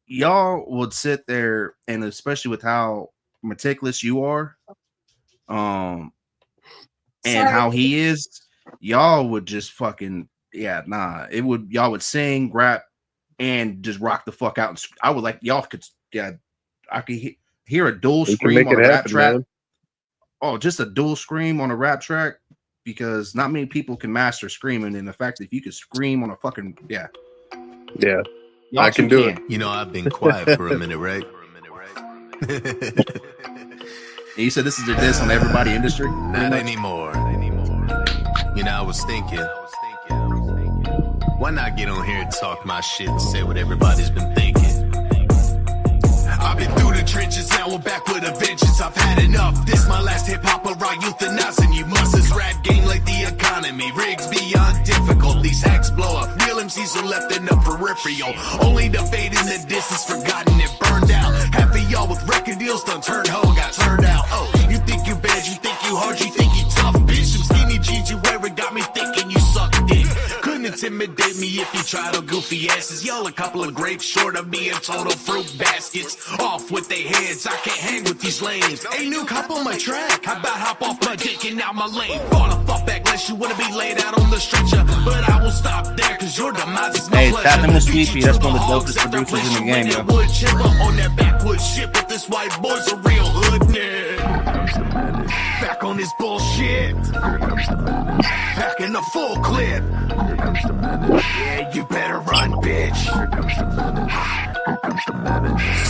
y'all would sit there, and especially with how meticulous you are, and how he is, y'all would just fucking, yeah, nah. Y'all would sing, rap, and just rock the fuck out. And I was like, y'all could, yeah, I could hear a dual We can scream make on it a rap happen, track. man. Oh, just a dual scream on a rap track, because not many people can master screaming. And the fact that if you could scream on a fucking, yeah, Yeah, y'all I can two do it. You know, I've been quiet for a minute, right? And you said this is a diss on everybody industry? Not anymore. You know, I was thinking, why not get on here and talk my shit and say what everybody's been thinking? I've been through the trenches, now I'm back with a vengeance. I've had enough. This my last hip hop rock euthanizing you. Muscles rap game like the economy. Rigs beyond difficult. These hacks blow up. Real MCs are left in the peripheral. Only the fade in the distance, forgotten and burned out. Half of y'all with record deals done turned hoe, got turned out. Oh, you think you bad, you think you hard, you think you tough, bitch. Them skinny jeans you wearing got me thinking you suck dick. Couldn't intimidate me if you tried on goofy asses. Y'all a couple of grapes short of me and total fruit baskets. Off with their heads, I can't hang with these lanes. Ain't new cop on my track, how about hop off my dick and out my lane? Fall the fuck back unless you wanna be laid out on the stretcher. But I will stop there, cause your demise is my Hey, pleasure. tap in with Beat Sweepy, you that's to one of the hogs dopest after producers in the place you game, that yo. wood chipper on that backwood shit, but this white boy's a real hood nigga. Back on this bullshit. Back in the full clip. Yeah, you better run, bitch.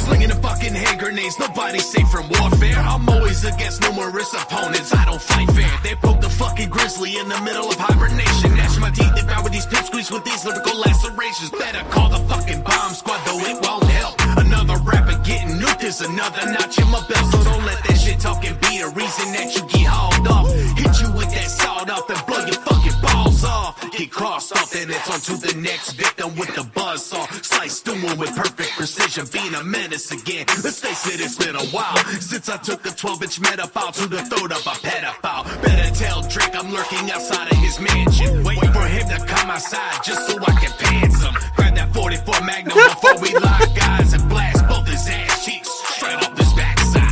Slinging the fucking hand grenades, nobody's safe from warfare. I'm always against numerous opponents, I don't fight fair. They poke the fucking grizzly in the middle of hibernation. Gnash my teeth and with these pipsqueaks with these lyrical lacerations. Better call the fucking bomb squad, though it won't help. Another rapper getting nuked is another notch in my belt. So don't let that shit talking be the reason that you get hauled off. Hit you with that sawed off and blow your fucking balls off. Get crossed off, then it's on to the next victim with the buzzsaw. Slice through him with perfect precision, being a menace again. Let's face it, it's been a while since I took a 12-inch metaphile to the throat of a pedophile. Better tell Drake I'm lurking outside of his mansion, waiting for him to come outside just so I can pants him. Grab that 44 Magnum before we lock eyes and blast both his ass cheeks straight off his backside.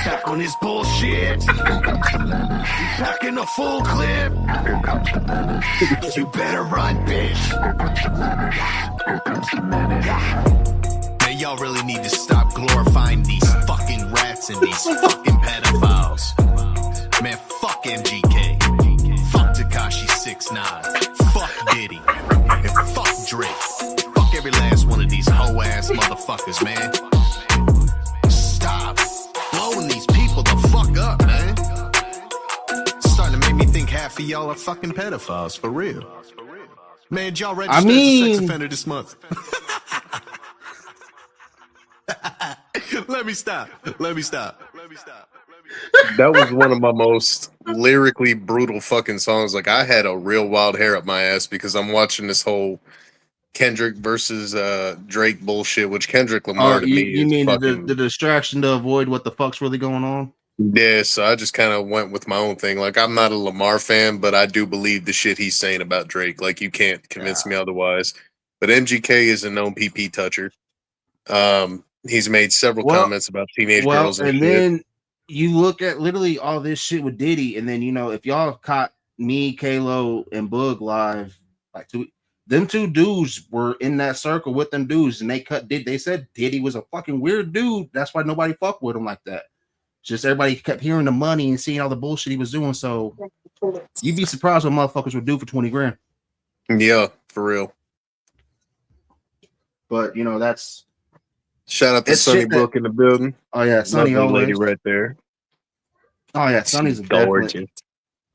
Back on his bullshit. Back in the full clip. You better run, bitch. Man, y'all really need to stop glorifying these fucking rats and these fucking pedophiles. Man, fuck MGK. Fuck Tekashi 6ix9ine. Fuck Diddy. And fuck Drake. Fuck every last one of these hoe-ass motherfuckers, man. Stop blowing these people the fuck up, man. It's starting to make me think half of y'all are fucking pedophiles, for real. Man, y'all registered as a sex offender this month. Let me stop. That was one of my most lyrically brutal fucking songs. Like, I had a real wild hair up my ass because I'm watching this whole Kendrick versus Drake bullshit, which Kendrick Lamar to me you is mean fucking... the distraction to avoid what the fuck's really going on? Yeah, so I just kind of went with my own thing. Like, I'm not a Lamar fan, but I do believe the shit he's saying about Drake. Like, you can't convince me otherwise. But MGK is a known PP toucher. He's made several comments about teenage girls and shit. Then you look at literally all this shit with Diddy, and then, you know, if y'all caught me, Kalo, and Boog live, like them two dudes were in that circle with them dudes, and they said Diddy was a fucking weird dude. That's why nobody fucked with him like that. Just everybody kept hearing the money and seeing all the bullshit he was doing. So you'd be surprised what motherfuckers would do for 20 grand. Yeah, for real. But, you know, that's... Shout out to Sonny Brook in the building. Oh, yeah, Sonny Lovely always. lady right there. Oh, yeah, Sonny's She's a gorgeous. definite...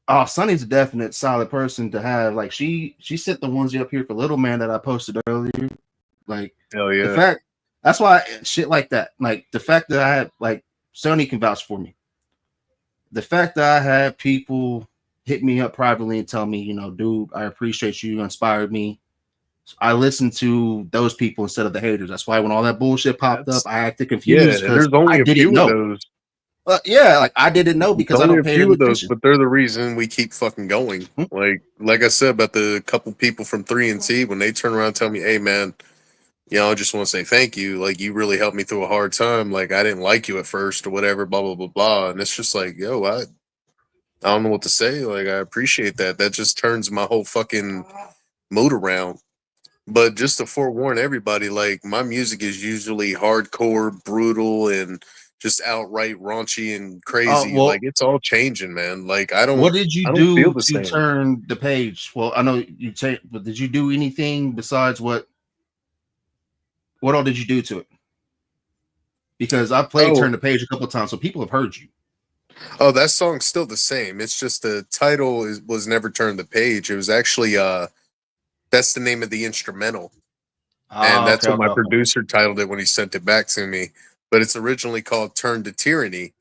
Oh, Sonny's a definite solid person to have. Like, she sent the onesie up here for Little Man that I posted earlier. Like, hell yeah. The fact... That's why shit like that. Like, the fact that I had, like, Sonny can vouch for me. The fact that I had people hit me up privately and tell me, you know, dude, I appreciate you inspired me. I listened to those people instead of the haters. That's why when all that bullshit popped up, I acted confused. Yeah, there's only a few of those. Yeah, like I didn't know because I don't pay few of those, attention. but they're the reason we keep fucking going. Like I said about the couple people from 3 when they turn around and tell me, hey man, you know, I just want to say thank you. Like, you really helped me through a hard time. Like, I didn't like you at first or whatever, blah, blah, blah, blah. And it's just like, yo, I don't know what to say. Like, I appreciate that. That just turns my whole fucking mood around. But just to forewarn everybody, like my music is usually hardcore, brutal, and just outright raunchy and crazy. Well, Like it's all changing, man. Like what did you I don't feel do the to same. turn the page? Well, I know you say, but did you do anything besides what all did you do to it? Because I played Turn the Page a couple of times, so people have heard you. Oh, that song's still the same. It's just the title was never Turn the Page. It was actually that's the name of the instrumental. And that's what my producer titled it when he sent it back to me. But it's originally called Turn to Tyranny.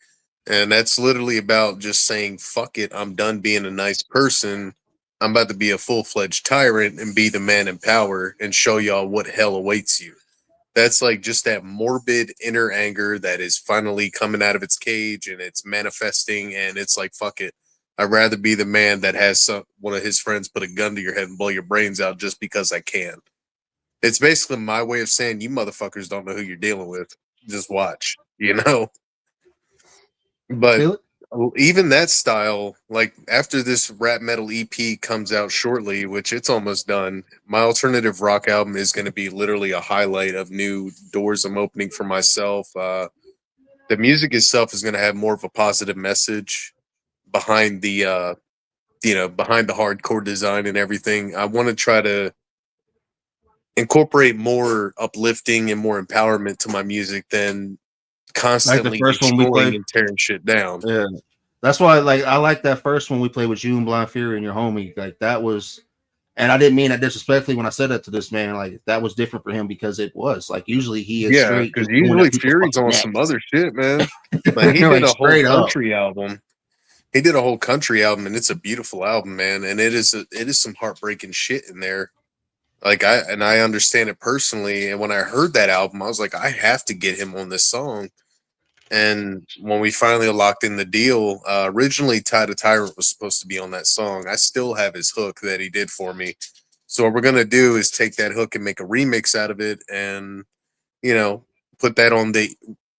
And that's literally about just saying, fuck it, I'm done being a nice person. I'm about to be a full-fledged tyrant and be the man in power and show y'all what hell awaits you. That's like just that morbid inner anger that is finally coming out of its cage and it's manifesting. And it's like, fuck it. I'd rather be the man that has one of his friends put a gun to your head and blow your brains out just because I can. It's basically my way of saying you motherfuckers don't know who you're dealing with. Just watch, you know? But even that style, like after this rap metal EP comes out shortly, which it's almost done, my alternative rock album is going to be literally a highlight of new doors I'm opening for myself. The music itself is going to have more of a positive message behind the, behind the hardcore design and everything. I want to try to incorporate more uplifting and more empowerment to my music than constantly like the first one we played and tearing shit down. Yeah, that's why I like that first one we played with you and Blind Fury and your homie. Like that was, and I didn't mean that disrespectfully when I said that to this man. Like that was different for him because it was like usually he is straight. Because usually Fury's on some other shit, man. Like he did a whole country album. He did a whole country album, and it's a beautiful album, man. And it is some heartbreaking shit in there. Like I understand it personally. And when I heard that album, I was like, I have to get him on this song. And when we finally locked in the deal, originally Ty the Tyrant was supposed to be on that song. I still have his hook that he did for me. So what we're going to do is take that hook and make a remix out of it and, put that on the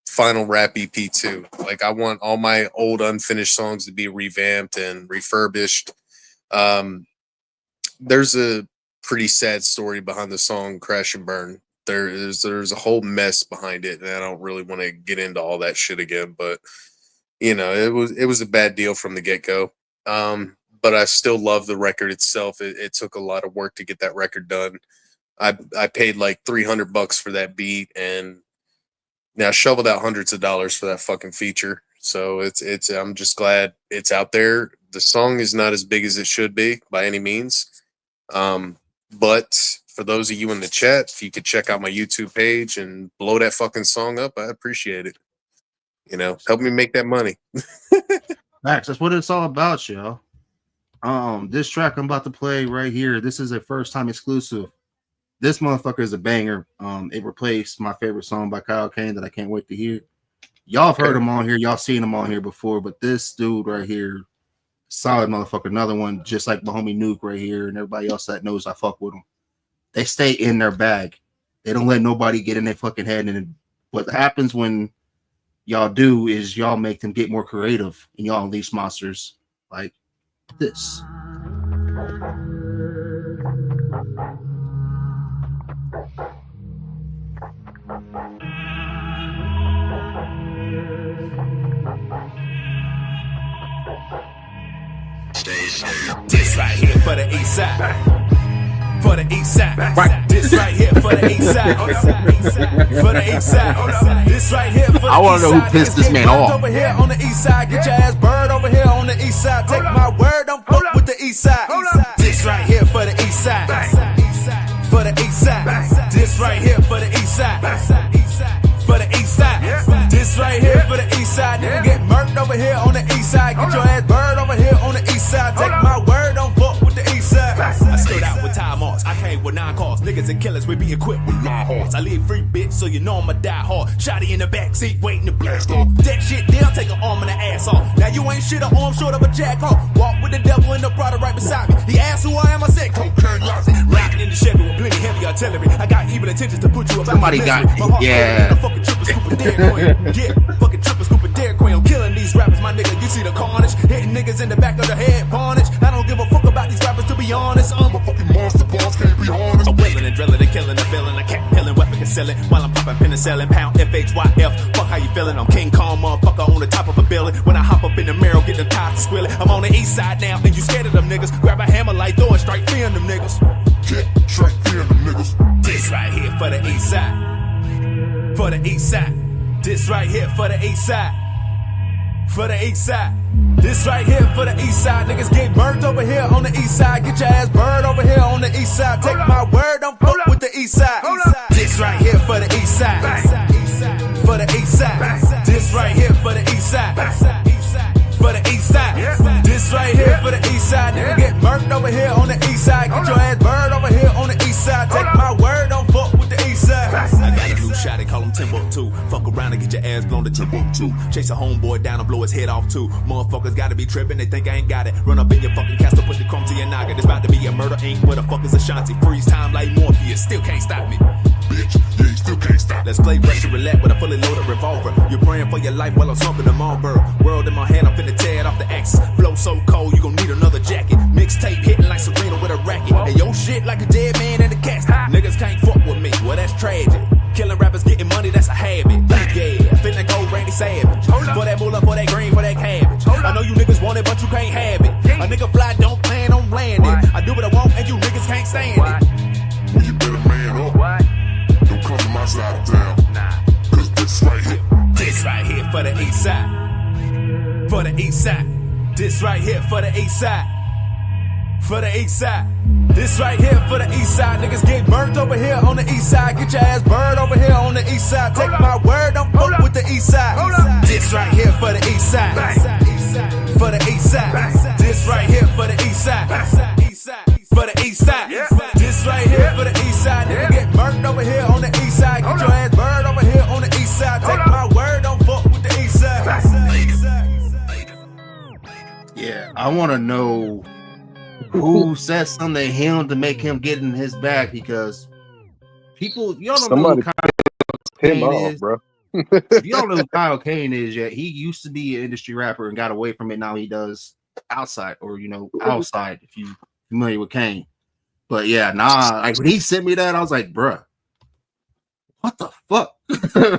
final rap EP too. Like I want all my old unfinished songs to be revamped and refurbished. There's a pretty sad story behind the song Crash and Burn. There's a whole mess behind it, and I don't really want to get into all that shit again, but it was a bad deal from the get-go. But I still love the record itself. It took a lot of work to get that record done. I paid like $300 for that beat, and now shoveled out hundreds of dollars for that fucking feature. So I'm just glad it's out there. The song is not as big as it should be by any means. But for those of you in the chat, if you could check out my YouTube page and blow that fucking song up, I appreciate it. Help me make that money. Max, that's what it's all about, yo. This track I'm about to play right here, this is a first time exclusive. This motherfucker is a banger. It replaced my favorite song by Kyle Kane that I can't wait to hear. Y'all have heard him on here, y'all seen him on here before, but this dude right here, solid motherfucker. Another one, just like my homie Nuke right here, and everybody else that knows I fuck with them. They stay in their bag. They don't let nobody get in their fucking head. And what happens when y'all do is y'all make them get more creative and y'all unleash monsters like this. This right here for the east side. For the east side, right. This right here for the east side. For the east side, this right here for the east side. I want to know who pissed this man off. Over here on the east side, get your ass bird over here on the east side. Take my word, don't fuck with the east side. This right here for the east side. For the east side, this right here for the east side. For the east side, this right here for the east side. Nigga get murked over here on the east side. Get your ass bird over here on the east side. Take my word, don't fuck with the east side. I stood out with time marks. I came with 9 cars. Niggas and killers, we be equipped with 9 hearts. I live free, bitch, so you know I'ma die hard. Shotty in the backseat, waiting to blast off. That shit, they'll take an arm and an ass off. Now you ain't shit, an arm short of a jackhawk. Walk with the devil in the Prada right beside me. He asked who I am, I said, cocaine lousy. Riding in the Chevy with plenty heavy artillery. I got evil intentions to put you about. Somebody got, yeah. Fucking triple scoop of Dairy Queen. Yeah, fucking triple scoop of Dairy Queen. I'm killing these rappers, my nigga. You see the carnage. Hitting niggas in the back of the head, varnish. I don't give a fuck about these rappers, to be honest. I'm a fucking monster boss, can't be honest. I'm willing and drilling penicillin while I'm popping penicillin. Pound FHYF. Fuck how you feeling? I'm King Kong, motherfucker, on the top of a building. When I hop up in the mirror, get the top squilling. I'm on the east side now, and you scared of them niggas. Grab a hammer like throw it straight fear them niggas. Get straight fear them niggas. This right here for the east side. For the east side. This right here for the east side. For the east side. This right here for the east side. Niggas get burnt over here on the east side. Get your ass burned over here on the east side. Take my word, don't fuck with the east side. This right here for the east side. For the east side. This right here for the east side. For the east side. This right here for the east side. Nigga get murked over here on the east side. Get your ass burned over here on the east side. Take my word, don't fuck with the east side. I got a new shot, they call him Timbuktu. Fuck around and get your ass blown to Timbuktu. Chase a homeboy down and blow his head off too. Motherfuckers gotta be tripping, they think I ain't got it. Run up in your fucking castle, put the chrome to your noggin. It's about to be a murder, ain't where the fuck is Ashanti? Freeze time like Morpheus, still can't stop me. Bitch, yeah, you still can't stop. Let's play Russian roulette with a fully loaded revolver. You're praying for your life while I'm smoking the Marlboro. World in my hand, I'm finna tear it off the axis. Flow so cold, you gon' need another jacket. Mixtape hitting like Serena with a racket. And yo shit like a dead man in a casket. Niggas can't fuck with me, well that's tragic. Killing rappers, getting money, that's a habit. Yeah, finna go Randy Savage. For that moolah, for that green, for that cabbage. I know you niggas want it, but you can't have it. A nigga fly, don't plan on landing. I do what I want, and you niggas can't stand it. Well, you better man up. Don't come to my side of town. Cause this right here. This right here for the east side. For the east side. This right here for the east side. For the east side. This right here for the east side. Niggas get burnt over here on the east side. Get your ass burned over here on the east side. Take my word, don't fuck with the east side. This right here for the east side. For the east side. This right here for the east side. For the east side. This right here for the east side. Nigga get burnt over here on the east side. Get your ass burned over here on the east side. Take my word, don't fuck with the east side. Yeah, I want to know who said something to him to make him get in his bag, because people, y'all don't know who Kyle Him Kane off, is. bro. If y'all know who Kyle Kane is yet, he used to be an industry rapper and got away from it. Now he does outside, or outside, if you familiar with Kane. But yeah, like when he sent me that, I was like, bruh, what the fuck?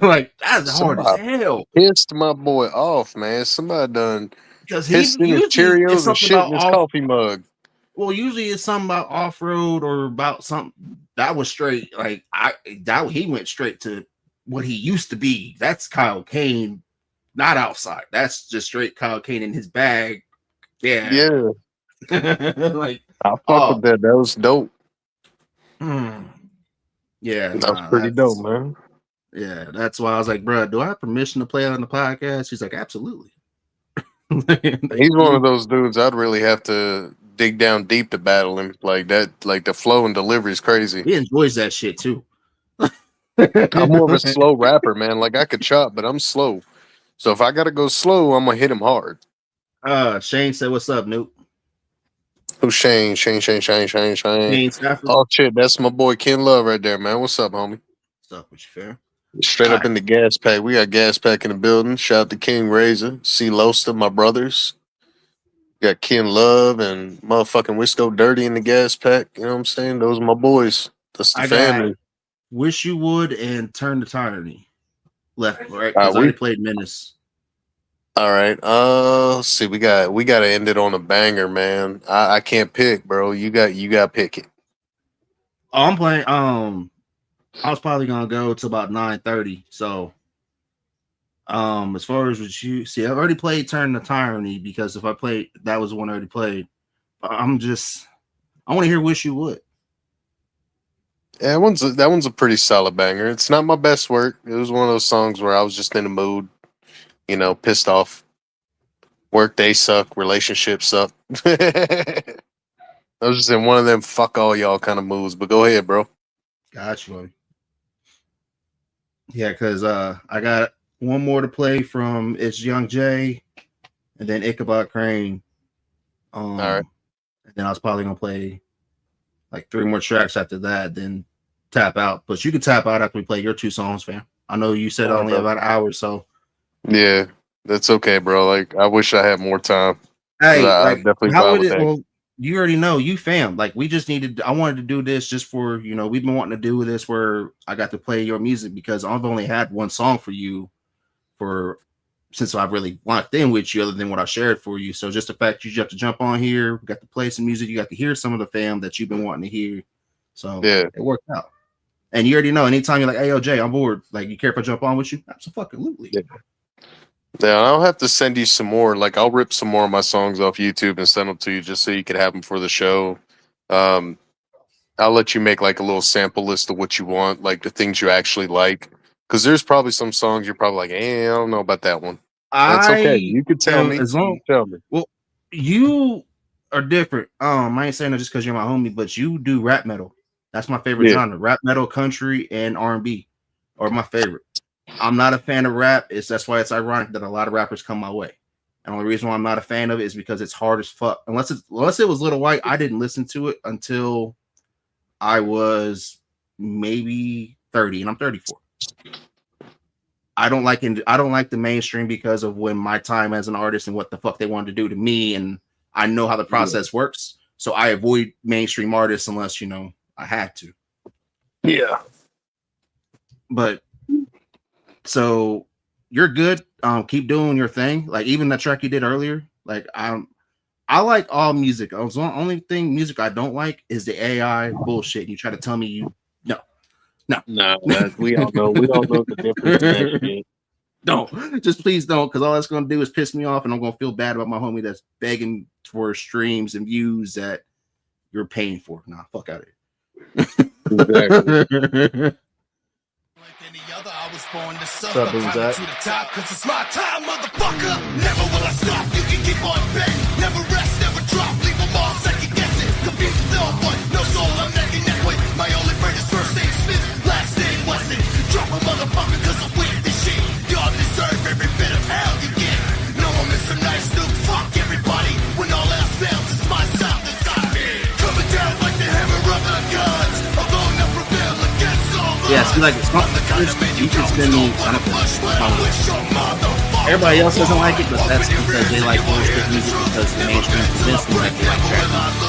Like, that's hard as hell. Pissed my boy off, man. Somebody done Because pissed in his Cheerios and shit in his coffee mug. Well, usually it's something about off-road or about something that was straight. Like he went straight to what he used to be. That's Kyle Kane, not outside. That's just straight Kyle Kane in his bag. Yeah. Like, I fuck with that. That was dope. Yeah, that was pretty dope, man. Yeah, that's why I was like, bro, do I have permission to play on the podcast? He's like, absolutely. He's one of those dudes I'd really have to dig down deep to battle him. Like that, like the flow and delivery is crazy. He enjoys that shit too. I'm more of a slow rapper, man. Like I could chop, but I'm slow. So if I gotta go slow, I'm gonna hit him hard. Shane said, "What's up, Nuke?" Who's Shane? Shane. Oh shit, that's my boy Ken Love right there, man. What's up, homie? What's up with you, fam? Straight up in the gas pack. We got gas pack in the building. Shout out to King Razor, C. Losta, my brothers. Got Ken Love and motherfucking Wisco Dirty in the gas pack. You know what I'm saying? Those are my boys. That's the family. Wish You Would and Turn the Tyranny. Left, right? Because I already played Menace. All right. Let's see. We got to end it on a banger, man. I can't pick, bro. You got to pick it. Oh, I'm playing. I was probably gonna go to about 9:30. So, as far as what you see, I've already played Turn the Tyranny, because if I played, that was the one I already played. I want to hear Wish You Would. Yeah, that one's a pretty solid banger. It's not my best work. It was one of those songs where I was just in the mood, pissed off. Work day suck, relationships suck. I was just in one of them fuck all y'all kind of moods. But go ahead, bro. Got you. Yeah, because I got one more to play from It's Young Jay, and then Ichabod Crane. All right. And then I was probably gonna play like 3 more tracks after that, then tap out. But you can tap out after we play your 2 songs, fam. I know you said only about an hour, so yeah, that's okay, bro. Like I wish I had more time. Hey, I definitely how would it? Well, you already know, you fam. Like we just needed. I wanted to do this just for we've been wanting to do this where I got to play your music because I've only had one song for you for since I've really locked in with you, other than what I shared for you. So just the fact you have to jump on here, got to play some music, you got to hear some of the fam that you've been wanting to hear. So Yeah. it worked out. And you already know, anytime you're like, hey, yo, Jay, I'm bored. Like, you care if I jump on with you? Absolutely. Yeah, I'll have to send you some more. Like, I'll rip some more of my songs off YouTube and send them to you just so you could have them for the show. I'll let you make like a little sample list of what you want, like the things you actually like. Because there's probably some songs you're probably like, I don't know about that one. That's okay. You could tell me. As long, tell me. Well, you are different. I ain't saying that just because you're my homie, but you do rap metal. That's my favorite genre. Rap metal, country, and R&B are my favorite. I'm not a fan of rap. That's why it's ironic that a lot of rappers come my way. And the only reason why I'm not a fan of it is because it's hard as fuck. Unless it was Little White, I didn't listen to it until I was maybe 30, and I'm 34. I don't like the mainstream because of when my time as an artist and what the fuck they wanted to do to me, and I know how the process works. So I avoid mainstream artists unless I had to. Yeah. But so you're good. Keep doing your thing. Like even the track you did earlier. Like I like all music. The only thing music I don't like is the AI bullshit. You try to tell me No, we all know. We all know the difference in that shit. Don't. Just please don't, because all that's going to do is piss me off, and I'm going to feel bad about my homie that's begging for streams and views that you're paying for. Nah, fuck out of here. Exactly. Like any other, I was born to suffer. What's up, Boom Zach? To the top, cause it's my time, motherfucker. Never will I stop. You can keep on betting. Never rest, never drop. Leave them all second guessing. Confused with no one, no soul. I'm neck and neck with my only friend is first name Smith, last name Wesson. Drop a motherfucker cause I'm with this shit. Y'all deserve every bit of hell you get. No, I'm Mr. Nice Snoop. Fuck everybody. When all else fails, it's my sound that's got me. Coming down like the hammer of the gods. Alone to prevail against all odds. Yeah, see, like it's not. You can spend me. I don't know. Everybody else doesn't like it, but that's because they like bullshit music because the mainstream convinced them that they like trap music.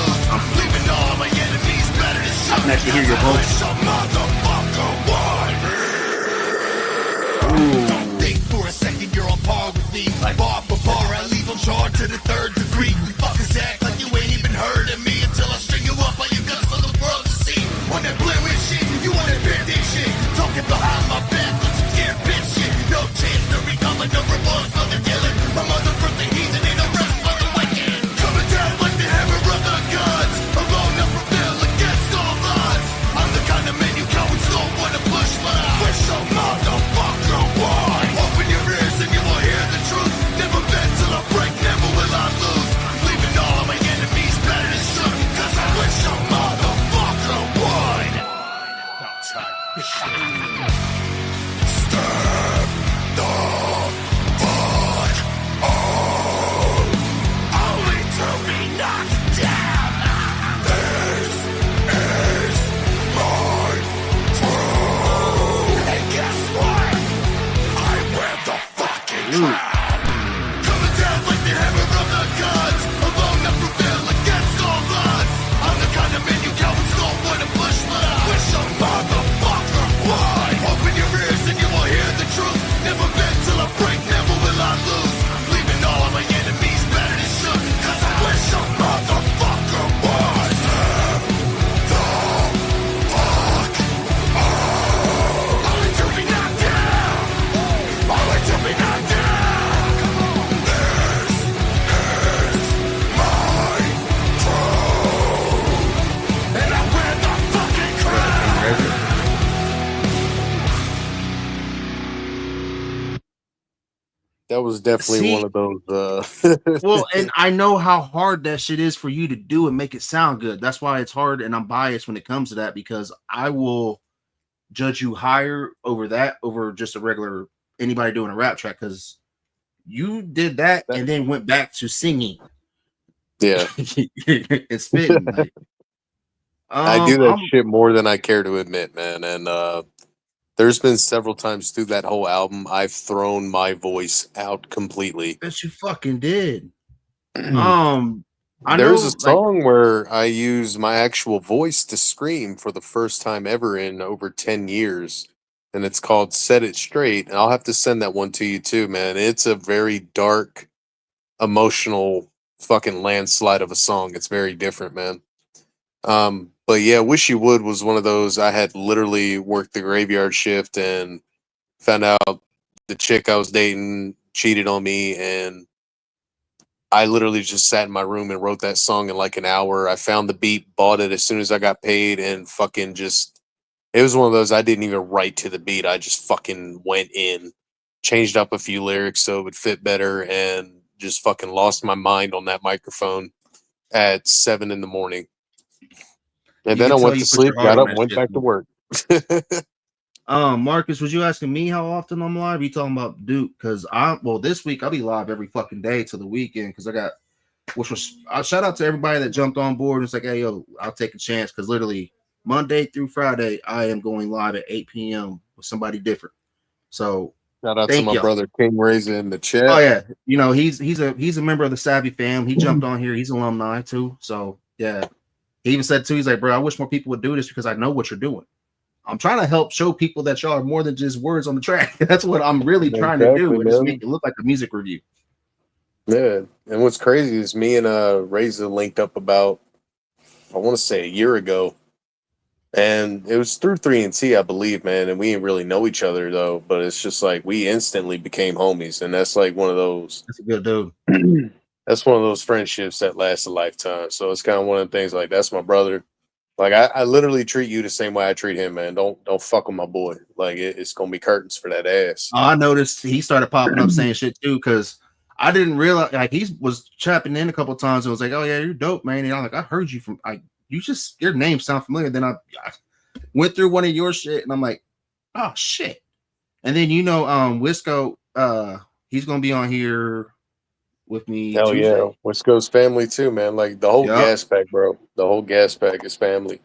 I can actually hear your voice. Don't think for a second you're on par with me. Like bar for bar, I leave them charged to the third degree. You fuckers act like you ain't even heard of me until I string you up on your guts for the world to see. On that blurry shit, you want that bad shit. Talking behind my back, but some scared bitch shit. No chance to recover, no remorse for the killing. My mother from the heathen ain't no rest for the wicked. Coming down like the hammer of the gods. Alone to prevail against all odds. I'm the kind of man you cowards don't wanna push, but I wish a motherfucker would. Open your ears and you will hear the truth. Never been till I break, never will I lose. Leaving all of my enemies battered and shook. Cause I wish a motherfucker would. Step the fuck on. Only to be knocked down. This is my throne. And guess what? I wear the fucking crown. Coming down like the hammer of the gods. Alone to prevail against all odds. I'm the kind of man you cowards don't wanna push, but I wish a motherfucker would. Open your ears and you will hear the truth. Never been till I break, never will I lose. Leaving all of my enemies battered and shook. Cause I wish a motherfucker would. Step the fuck on. I like to be knocked down. I like to be knocked down. This is my throne. And I wear the fucking crown. That was definitely See? one of those. Well, and I know how hard that shit is for you to do and make it sound good. That's why it's hard, and I'm biased when it comes to that because I will judge you higher over just a regular anybody doing a rap track because you did that and then went back to singing. Yeah. And spitting. Like, I do that shit more than I care to admit, man. And there's been several times through that whole album I've thrown my voice out completely. Bet you fucking did. I There's know, a like, song where I use my actual voice to scream for the first time ever in over 10 years. And it's called Set It Straight. And I'll have to send that one to you too, man. It's a very dark, emotional fucking landslide of a song. It's very different, man. But yeah, Wish You Would was one of those. I had literally worked the graveyard shift and found out the chick I was dating cheated on me, and I literally just sat in my room and wrote that song in like an hour. I found the beat, bought it as soon as I got paid, and fucking just it was one of those I didn't even write to the beat. I just fucking went in, changed up a few lyrics so it would fit better, and just fucking lost my mind on that microphone at 7 in the morning. And you then can I tell went you to put sleep, your heart got on up, that went shit. back to work. Marcus, was you asking me how often I'm live? You talking about Duke? Because this week I'll be live every fucking day to the weekend because I got, which was, shout out to everybody that jumped on board and it's like, hey, yo, I'll take a chance because literally Monday through Friday I am going live at 8 p.m. with somebody different. So Shout out to thank my y'all. brother King Razor in the Oh chat. yeah, he's a member of the Savvy fam. He jumped on here. He's alumni too. So yeah, he even said too. He's like, bro, I wish more people would do this because I know what you're doing. I'm trying to help show people that y'all are more than just words on the track. That's what I'm really trying to Exactly, do. And just man. make it look like a music review. Yeah. And what's crazy is me and Razor linked up about, I want to say, a year ago. And it was through 3 and T, I believe, man. And we didn't really know each other though. But it's just like we instantly became homies. And that's like one of those That's a good dude. that's one of those friendships that lasts a lifetime. So it's kind of one of the things like that's my brother. Like I literally treat you the same way I treat him, man. Don't fuck with my boy. Like it's gonna be curtains for that ass. I noticed he started popping up saying shit too because I didn't realize like he was chapping in a couple times and was like, "Oh yeah, you're dope, man." And I'm like, "I heard you from your name sound familiar." Then I went through one of your shit and I'm like, "Oh shit!" And then Wisco, he's gonna be on here with me Hell yeah. Tuesday. Wisco's family too, man. Like the whole Yep. gas pack, bro. The whole gas pack is family.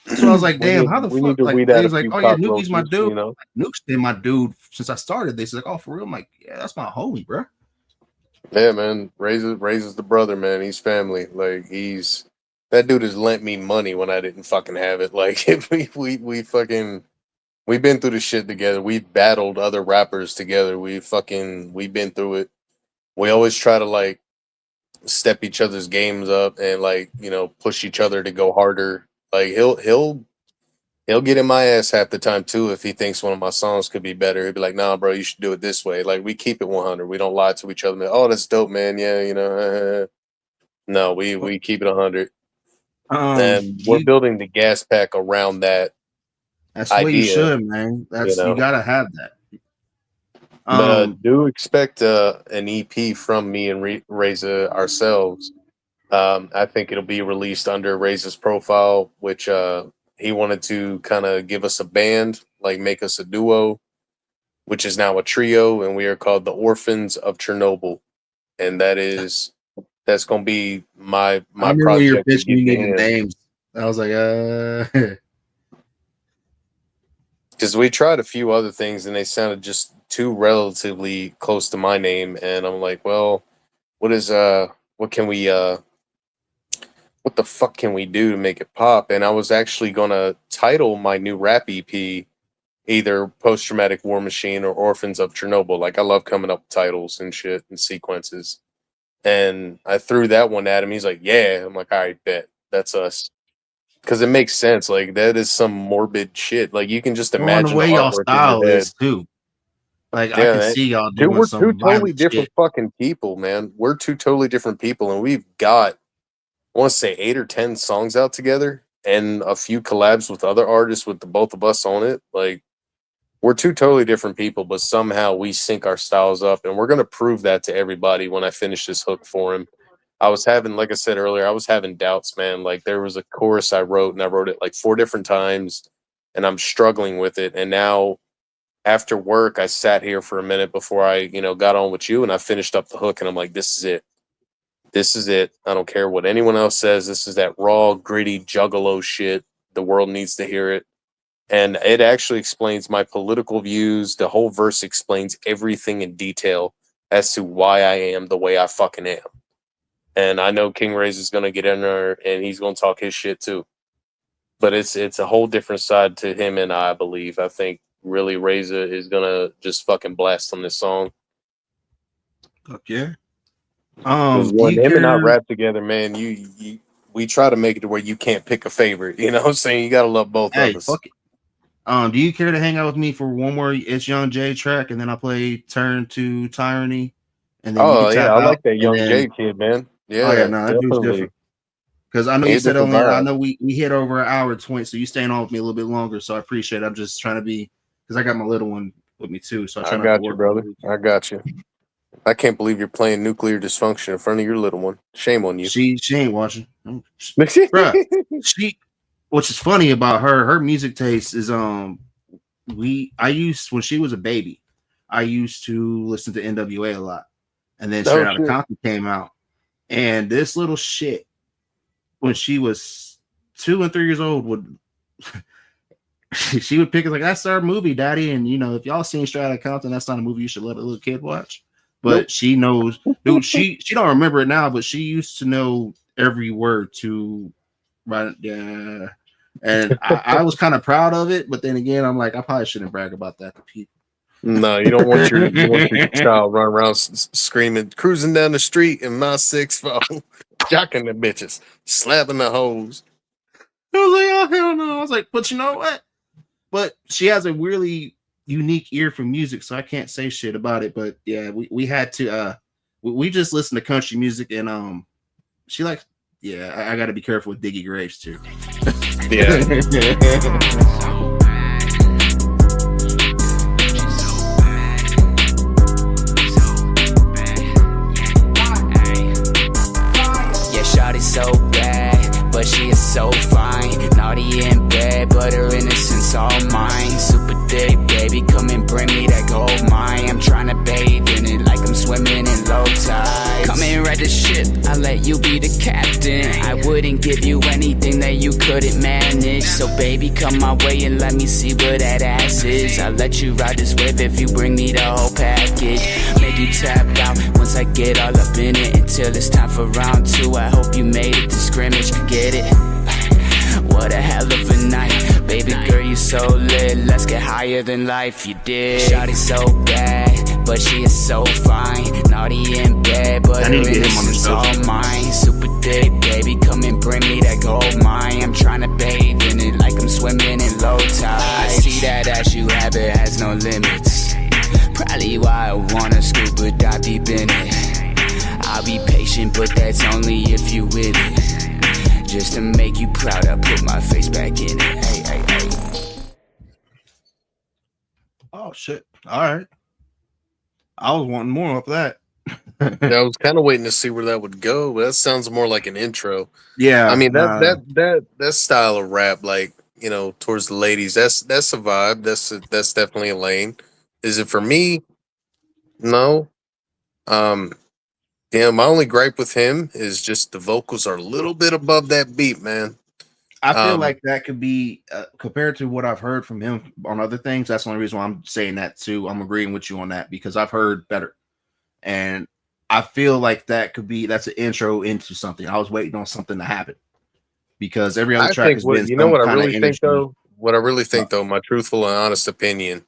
That's what I was like, we damn, need how the we need fuck? to Like weed they out a was like, few oh yeah, Nuki's my cockroaches, dude. you know. Like, Nuke's been my dude since I started this. Like, oh, for real? I'm like, yeah, that's my homie, bro. Yeah, man. Raises the brother, man. He's family. Like he's that dude has lent me money when I didn't fucking have it. Like we fucking we've been through the shit together. We've battled other rappers together. We've been through it. We always try to like step each other's games up and like, push each other to go harder. Like he'll get in my ass half the time too if he thinks one of my songs could be better. He'll be like, "Nah, bro, you should do it this way." Like we keep it 100. We don't lie to each other. Oh, that's dope, man. Yeah, no, we keep it 100, and we're You building the gas pack around that that's what you idea. should, man. You You know, gotta have that. but Um, do expect an EP from me and Reza ourselves. I think it'll be released under Reza's profile, which he wanted to kind of give us a band, like make us a duo, which is now a trio, and we are called the Orphans of Chernobyl, and that's gonna be I my remember when you were project to bitching, give you to needed him, names. I was like, because we tried a few other things and they sounded just too relatively close to my name, and I'm like, well, what is what can we what the fuck can we do to make it pop? And I was actually gonna title my new rap EP either Post Traumatic War Machine or Orphans of Chernobyl. Like I love coming up with titles and shit and sequences. And I threw that one at him. He's like, "Yeah." I'm like, "All right, bet that's us." Because it makes sense. Like that is some morbid shit. Like you can just on the imagine the way y'all artwork in your style head. is too. Like I Yeah, can man. see y'all Dude, doing we're two some totally violent shit. different fucking people, man. We're two totally different people, and we've got I want to say 8 or 10 songs out together, and a few collabs with other artists with the both of us on it. Like we're two totally different people, but somehow we sync our styles up, and we're gonna prove that to everybody when I finish this hook for him. I was having, like I said earlier, I was having doubts, man. Like there was a chorus I wrote, and I wrote it like 4 different times, and I'm struggling with it. And now, after work, I sat here for a minute before I, got on with you, and I finished up the hook, and I'm like, this is it. This is it. I don't care what anyone else says. This is that raw, gritty, juggalo shit. The world needs to hear it. And it actually explains my political views. The whole verse explains everything in detail as to why I am the way I fucking am. and I know King Ray's is gonna get in there and he's gonna talk his shit too. But it's a whole different side to him and I believe. I think really Reza is gonna just fucking blast on this song. Fuck yeah. Because Do when you him and I care? rap together, man, you we try to make it to where you can't pick a favorite. You know what I'm saying? You gotta love both of Hey, us. fuck it. Do you care to hang out with me for one more It's Young J track, and then I'll play Turn to Tyranny, and then you can Oh yeah, tap I out, like that and young then J kid, man. oh yeah, Yeah, no, that dude's definitely. different. Because I know He you a said different only. I vibe. know we hit over an hour 20, so you staying on with me a little bit longer. So I appreciate it. I'm just trying to be because I got my little one with me too, so I I try not to got you, work on the brother. weekend. I got you. I can't believe you're playing Nuclear Dysfunction in front of your little one. Shame on you. She ain't watching, bruh. She, which is funny about her music taste is I used when she was a baby, I used to listen to NWA a lot, and then Straight Oh Outta shit. Compton came out, and this little shit when she was 2 and 3 years old would she would pick it like that's our movie, daddy. And you know, if y'all seen Straight Outta Compton, that's not a movie you should let a little kid watch. Nope. But she knows, dude. She don't remember it now, but she used to know every word to right. Yeah, and I was kind of proud of it. But then again, I'm like, I probably shouldn't brag about that to people. No, you don't want your child running around screaming, cruising down the street in my 6'4", jocking the bitches, slapping the hoes. I was like, oh hell no. I was like, but you know what? But she has a really unique ear for music, so I can't say shit about it. But yeah, we had to we just listened to country music, and she like, yeah, I got to be careful with Diggy Graves too. Yeah. Yeah, shawty's so bad, but she is so fine. Naughty and bad, but her innocence all mine. Super thick, baby, come and bring me that gold mine. I'm trying to bathe in it like I'm swimming in low tide. Come and ride the ship, I'll let you be the captain. I wouldn't give you anything that you couldn't manage. So baby, come my way and let me see what that ass is. I'll let you ride this wave if you bring me the whole package. Make you tap out once I get all up in it. Until it's time for round two, I hope you made it to scrimmage. Get it? What a hell of a night. Baby girl, you so lit. Let's get higher than life, you did. Shawty's so bad, but she is so fine. Naughty and bad, but her innocence all mine. Super thick, baby, come and bring me that gold mine. I'm trying to bathe in it like I'm swimming in low tide. I see that ass you have, it has no limits. Probably why I wanna scuba dive deep in it. I'll be patient, but that's only if you with it. Just to make you proud, I put my face back in it. Hey, hey, hey. Oh shit! All right, I was wanting more of that. I was kind of waiting to see where that would go, but that sounds more like an intro. Yeah, I mean nah, that style of rap, like towards the ladies, that's a vibe. That's definitely a lane. Is it for me? No. Um, yeah, my only gripe with him is just the vocals are a little bit above that beat, man. I feel Um, like that could be compared to what I've heard from him on other things. That's the only reason why I'm saying that too. I'm agreeing with you on that because I've heard better, and I feel like that's an intro into something. I was waiting on something to happen because every other I track think has been some what I kind of really think energy. though. What I really think though, my truthful and honest opinion,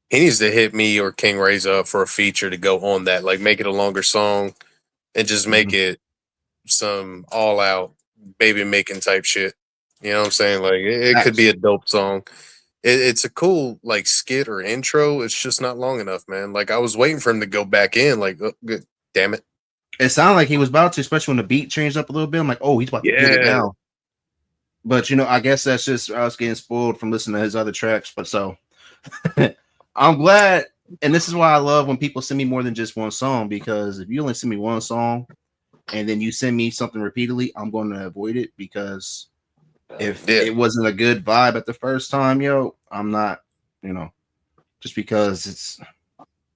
he needs to hit me or King Ray's up for a feature to go on that. Like make it a longer song and just make Mhm. it some all out baby making type shit. You know what I'm saying? Like it could be Facts. a dope song. It's a cool like skit or intro. It's just not long enough, man. Like I was waiting for him to go back in. Like, oh, good, damn it. It sounded like he was about to, especially when the beat changed up a little bit. I'm like, oh, he's about to get it Yeah, now. But I guess that's just I was getting spoiled from listening to his other tracks. But so I'm glad, and this is why I love when people send me more than just one song, because if you only send me one song and then you send me something repeatedly, I'm going to avoid it because if yeah. it wasn't a good vibe at the first time, I'm not, just because it's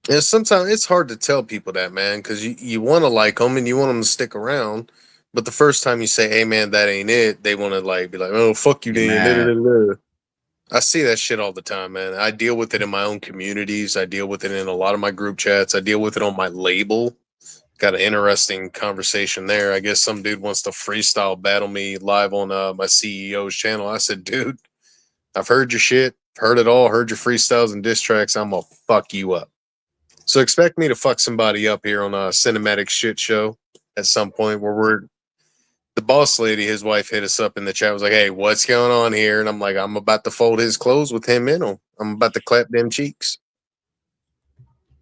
And sometimes it's hard to tell people that, man, because you want to like them and you want them to stick around. But the first time you say, "Hey, man, that ain't it," they want to like be like, "Oh, fuck you, get then." mad. I see that shit all the time, man. I deal with it in my own communities. I deal with it in a lot of my group chats. I deal with it on my label. got an interesting conversation there. I guess some dude wants to freestyle battle me live on my CEO's channel. I said, dude, I've heard your shit, heard it all, heard your freestyles and diss tracks. I'm gonna fuck you up. So expect me to fuck somebody up here on a cinematic shit show at some point where we're the boss lady, his wife hit us up in the chat, was like, hey, what's going on here? And I'm like, I'm about to fold his clothes with him in them. I'm about to clap them cheeks.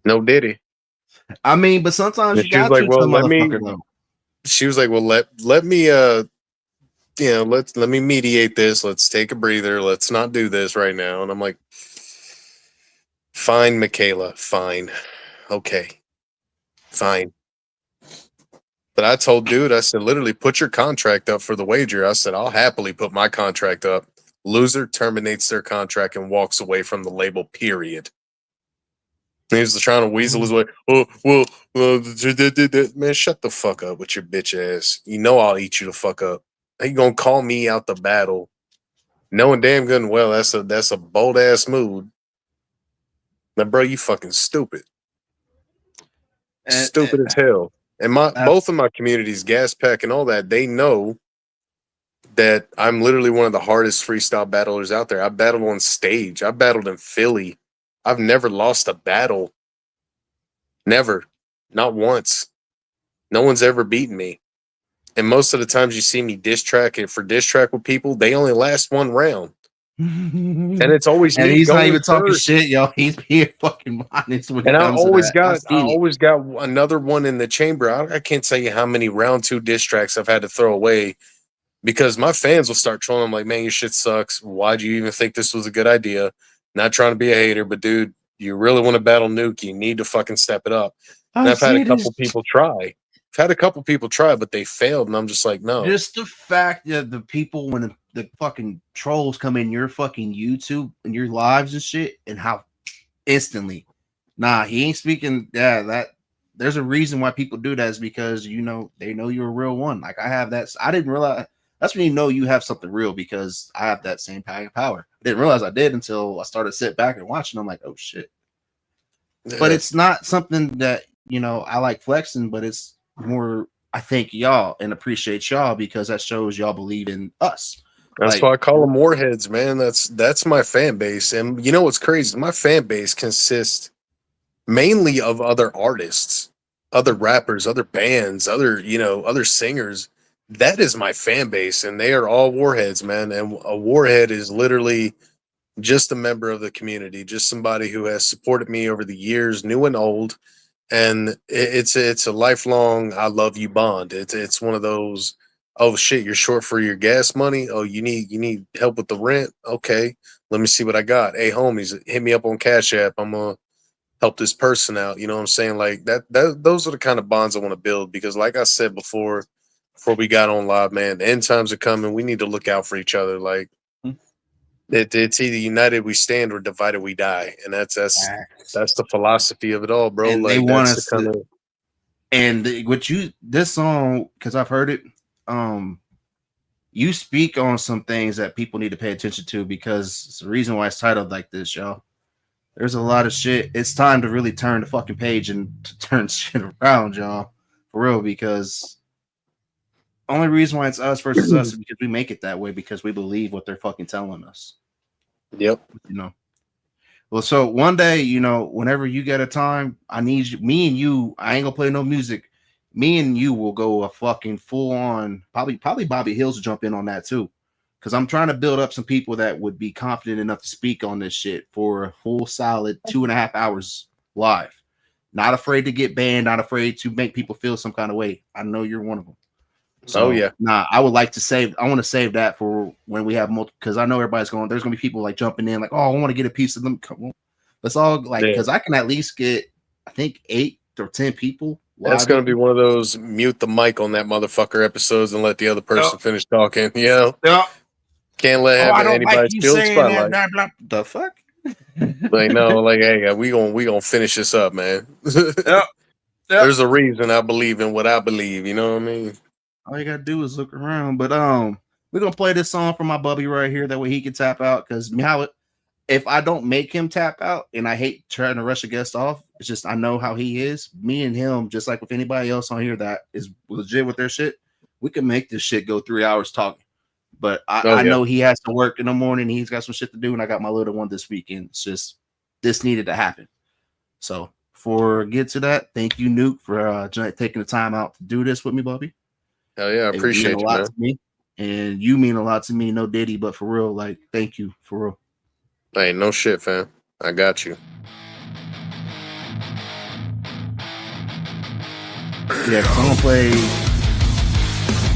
No diddy. I mean, but sometimes And you she was got like, to well, some let me motherfucker though. she was like, well, let me let me mediate this. Let's take a breather. Let's not do this right now. And I'm like, fine, Michaela, fine. Okay. Fine. But I told dude, I said, literally put your contract up for the wager. I said, I'll happily put my contract up. Loser terminates their contract and walks away from the label, period. And he was trying to weasel his way. Oh, well, man, shut the fuck up with your bitch ass. You know I'll eat you the fuck up. How you gonna call me out the battle, knowing damn good and well that's a bold ass move. Now, bro, you fucking stupid. Stupid as hell. And both of my communities, Gas Pack and all that, they know that I'm literally one of the hardest freestyle battlers out there. I battled on stage. I battled in Philly. I've never lost a battle. Never. Not once. No one's ever beaten me. And most of the times you see me diss track with people, they only last one round. And it's always and me he's not going even talking first. shit, yo. He's being fucking honest when And it I comes to that. I always got another one in the chamber. I can't tell you how many round 2 diss tracks I've had to throw away because my fans will start trolling. I'm like, man, your shit sucks. Why'd you even think this was a good idea? Not trying to be a hater, but dude, you really want to battle Nuke, you need to fucking step it up. And I've had a couple people try. I've had a couple people try, but they failed, and I'm just like, no. Just the fact that the people, when the fucking trolls come in your fucking YouTube and your lives and shit, and how instantly, nah, he ain't speaking. Yeah, that there's a reason why people do that is because they know you're a real one. Like I have that. I didn't realize that's when you know you have something real because I have that same power. I didn't realize I did until I started to sit back and watching. I'm like, oh shit. Yeah. But it's not something that I like flexing, but it's more I thank y'all and appreciate y'all because that shows y'all believe in us. That's why I call them warheads, man. That's my fan base. And you know what's crazy? My fan base consists mainly of other artists, other rappers, other bands, other singers. That is my fan base, and they are all warheads, man. And a warhead is literally just a member of the community, just somebody who has supported me over the years, new and old. And it's a lifelong I love you bond. It's one of those, oh shit, you're short for your gas money. Oh, you need help with the rent. Okay, let me see what I got. Hey homies, hit me up on Cash App. I'm gonna help this person out. You know what I'm saying? Like that those are the kind of bonds I want to build because like I said before we got on live, man, the end times are coming. We need to look out for each other. Like it's either united we stand or divided we die. And that's the philosophy of it all, bro. And like they want that's us the kind to, and this song, because I've heard it, you speak on some things that people need to pay attention to because it's the reason why it's titled like this, y'all. There's a lot of shit. It's time to really turn the fucking page and to turn shit around, y'all. For real, because only reason why it's us versus us is because we make it that way because we believe what they're fucking telling us. Yep. Well, so one day, whenever you get a time, I need you, me and you, I ain't gonna play no music. Me and you will go a fucking full on, probably Bobby Hills will jump in on that too. Because I'm trying to build up some people that would be confident enough to speak on this shit for a full solid 2.5 hours live. Not afraid to get banned, not afraid to make people feel some kind of way. I know you're one of them. So, yeah. I would like to I want to save that for when we have multiple, because I know everybody's there's going to be people like jumping in like, oh, I want to get a piece of them. Come on. Let's all because I can at least get, I think 8 or 10 people. That's going to be one of those mute the mic on that motherfucker episodes and let the other person finish talking. Can't let anybody steal the spotlight. Blah, blah, the fuck? Like, no, like, hey, we gonna finish this up, man. There's a reason I believe in what I believe. You know what I mean? All you gotta do is look around. But we're gonna play this song from my bubby right here. That way he can tap out. Because if I don't make him tap out, and I hate trying to rush a guest off, It's just I know how he is. Me and him, just like with anybody else on here that is legit with their shit, we can make this shit go 3 hours talking. But I know he has to work in the morning. He's got some shit to do, and I got my little one this weekend. It's just this needed to happen. So before I get to that, thank you, Nuke, for taking the time out to do this with me, Bobby. Hell yeah, I appreciate you, man. To me, and you mean a lot to me. No Diddy, but for real, like, thank you for real. Hey, no shit, fam. I got you. Yeah, so I'm gonna play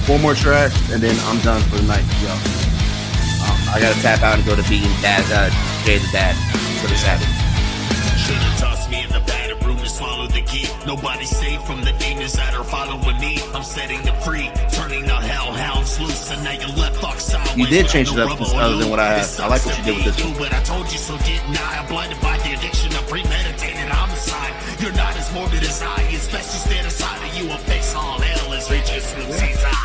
4 more tracks, and then I'm done for the night, yo. I gotta tap out and go to being Jay the Dad for the Sabbath. Should've tossed me in the battered room to swallow the key. Nobody's safe from the demons that are following me. I'm setting them free, turning the hellhounds loose, and now you're left off sideways. You did change it up other than what I had. I like what you did with this one. But I told you so, didn't I? I'm blinded by the addiction of premeditated homicide. You're not as morbid as I. It's best to stand aside of you and face all hell as reaches Lucy's eyes.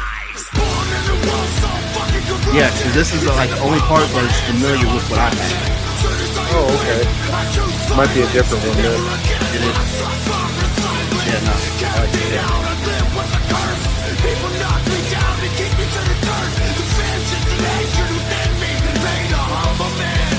Yeah, because this is like the only part where it's familiar with what I had. Oh, okay. Might be a different one then. It is. Yeah, no. People knock me down and kick me to the dirt. The vengeance and hatred within me made a humble man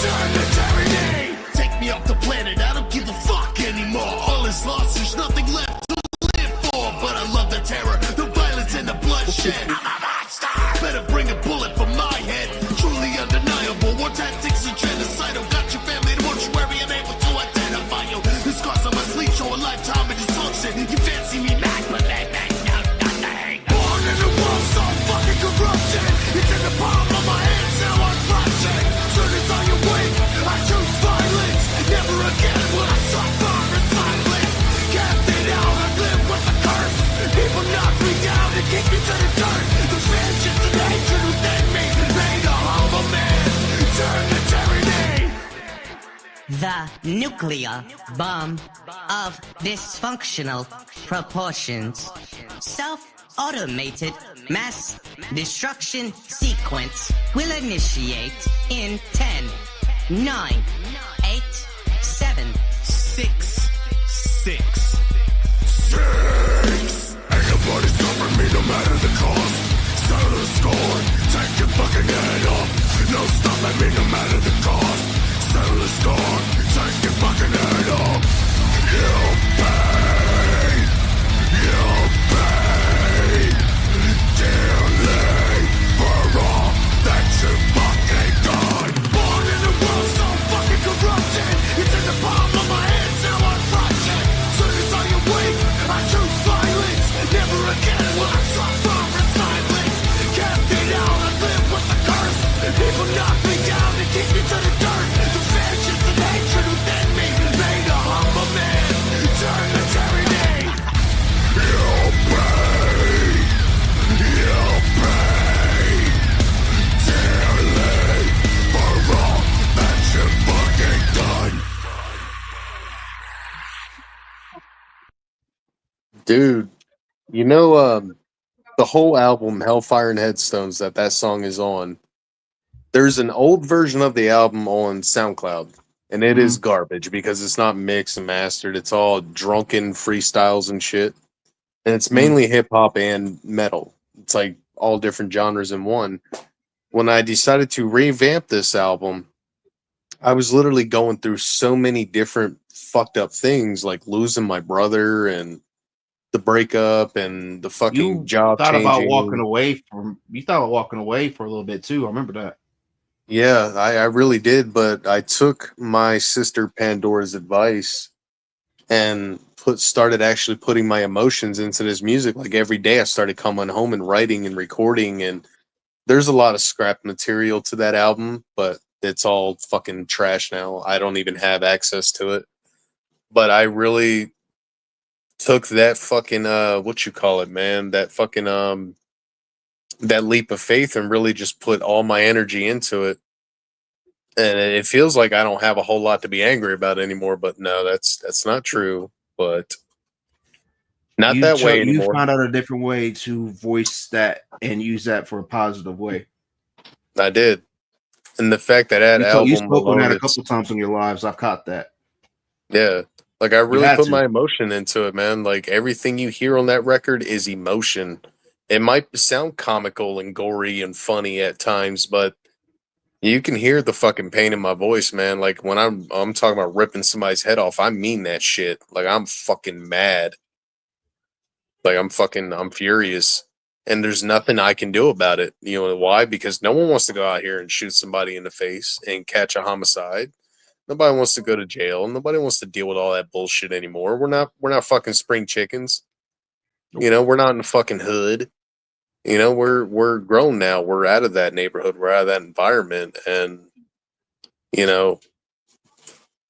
turn to tyranny. Take me off the planet, I don't give a fuck anymore. All is lost, there's nothing left to live for. But I love the terror, the violence and the bloodshed. I'm a monster. Better bring a bullet for my head. Truly undeniable, war tactics and genocide. I've got your family in the mortuary unable to identify you. The scars on my sleeve show a lifetime of dysfunction. You fancy me mad, but they make no nothing. Born in a world so fucking corrupted. It's in the palm of my hands, now I'm clutching. Soon as I awake, I choose violence. Never again will I suffer in silence. Casted out, I live with a curse. People knock me down and kick me to the dirt. The vengeance and hatred within me made a humble man turn to tyranny. The nuclear bomb of dysfunctional proportions. Self-automated mass destruction sequence will initiate in 10, 9, 8, 7, 6, 6. Ain't nobody stopping me no matter the cost. Settle the score, take your fucking head off. No stopping me no matter the cost. Settle the score, take your fucking head off. You'll pay, you'll pay dearly for all that you fucking done. Born in a world so fucking corrupted. It's in the palm of my hands, now I'm clutching. Soon as I awake, I choose violence. Never again will I suffer in silence. Casted out, I live with the curse. People knock me down and kick me to the dirt. The vengeance and hatred within me made a humble man turn to tyranny. You'll pay, you'll pay dearly for all that you've fucking done. Dude, you know, the whole album, Hellfire and Headstones, that song is on, there's an old version of the album on SoundCloud, and it is garbage because it's not mixed and mastered. It's all drunken freestyles and shit. And it's mainly hip-hop and metal. It's like all different genres in one. When I decided to revamp this album, I was literally going through so many different fucked up things, like losing my brother and the breakup and the fucking job thought changing. about walking away from. You thought about walking away for a little bit too. I remember that. Yeah, I really did, but I took my sister Pandora's advice and started actually putting my emotions into this music. Like every day I started coming home and writing and recording, and there's a lot of scrap material to that album, but it's all fucking trash now. I don't even have access to it. But I really took that fucking what you call it, man, that fucking that leap of faith and really just put all my energy into it. And it feels like I don't have a whole lot to be angry about anymore, but no, that's not true. But not that way anymore. You found out a different way to voice that and use that for a positive way. I did. And the fact that album you spoke on that a alone, couple times in your lives, I've caught that. yeah. Like I really had put to. my emotion into it, man. Like everything you hear on that record is emotion. It might sound comical and gory and funny at times, but you can hear the fucking pain in my voice, man. Like when I'm talking about ripping somebody's head off, I mean that shit. Like I'm fucking mad. Like I'm furious. And there's nothing I can do about it. You know why? Because no one wants to go out here and shoot somebody in the face and catch a homicide. Nobody wants to go to jail. Nobody wants to deal with all that bullshit anymore. We're not fucking spring chickens. You know, we're not in the fucking hood. You know, we're grown now. We're out of that neighborhood. We're out of that environment, and you know,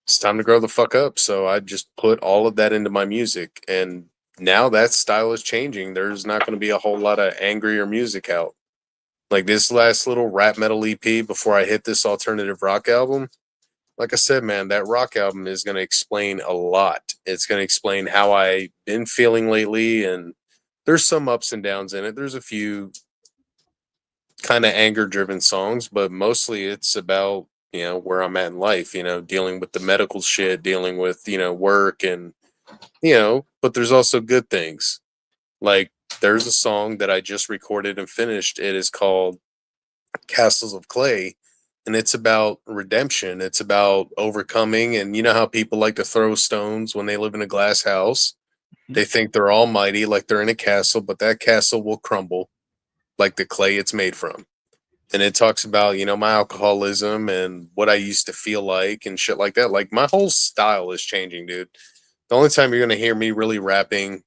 it's time to grow the fuck up. So I just put all of that into my music, and now that style is changing. There's not going to be a whole lot of angrier music out. Like this last little rap metal EP before I hit this alternative rock album. Like I said, man, that rock album is going to explain a lot. It's going to explain how I've been feeling lately, and there's some ups and downs in it. There's a few kind of anger driven songs, but mostly it's about, you know, where I'm at in life, you know, dealing with the medical shit, dealing with, you know, work and, you know, but there's also good things. Like there's a song that I just recorded and finished. It is called Castles of Clay. And it's about redemption. It's about overcoming. And you know how people like to throw stones when they live in a glass house? They think they're almighty, like they're in a castle, but that castle will crumble like the clay it's made from. And it talks about, you know, my alcoholism and what I used to feel like and shit like that. Like my whole style is changing, dude. The only time you're going to hear me really rapping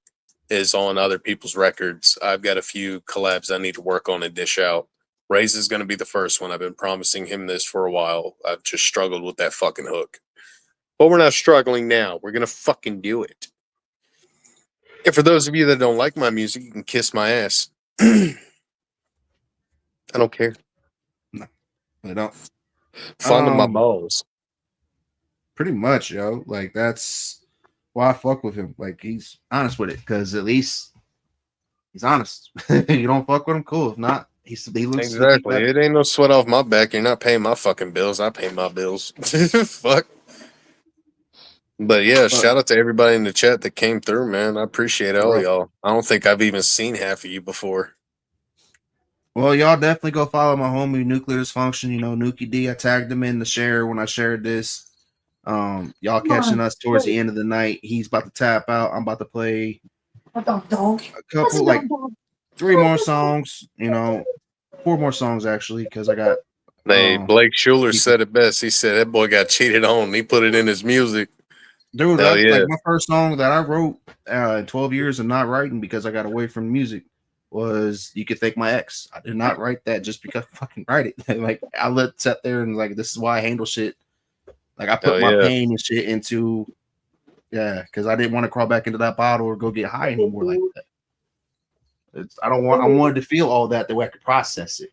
is on other people's records. I've got a few collabs I need to work on and dish out. Ray's is going to be the first one. I've been promising him this for a while. I've just struggled with that fucking hook. But we're not struggling now. We're going to fucking do it. And for those of you that don't like my music, you can kiss my ass. I don't care. No, I don't. Fun of my balls. Pretty much, yo. Like that's why I fuck with him. Like he's honest with it, because at least he's honest. You don't fuck with him, cool. If not, he looks Exactly. It ain't no sweat off my back. You're not paying my fucking bills. I pay my bills. Fuck. But yeah, shout out to everybody in the chat that came through, man. I appreciate all y'all. I don't think I've even seen half of you before. Well, y'all definitely go follow my homie Nuclear Dysfunction. You know, Nuki D. I tagged him in the share when I shared this. Y'all catching us towards the end of the night. He's about to tap out. I'm about to play a couple, like 3 more songs. You know, 4 more songs actually, because I got. Hey, Blake Schuler said it best. He said that boy got cheated on. He put it in his music. Dude, Hell that's yeah. like my first song that I wrote in 12 years of not writing because I got away from music was You Could Thank My Ex. I did not write that just because I fucking write it. Like I sat there and like this is why I handle shit. Like I put my pain and shit into because I didn't want to crawl back into that bottle or go get high anymore like that. I wanted to feel all that way I could process it.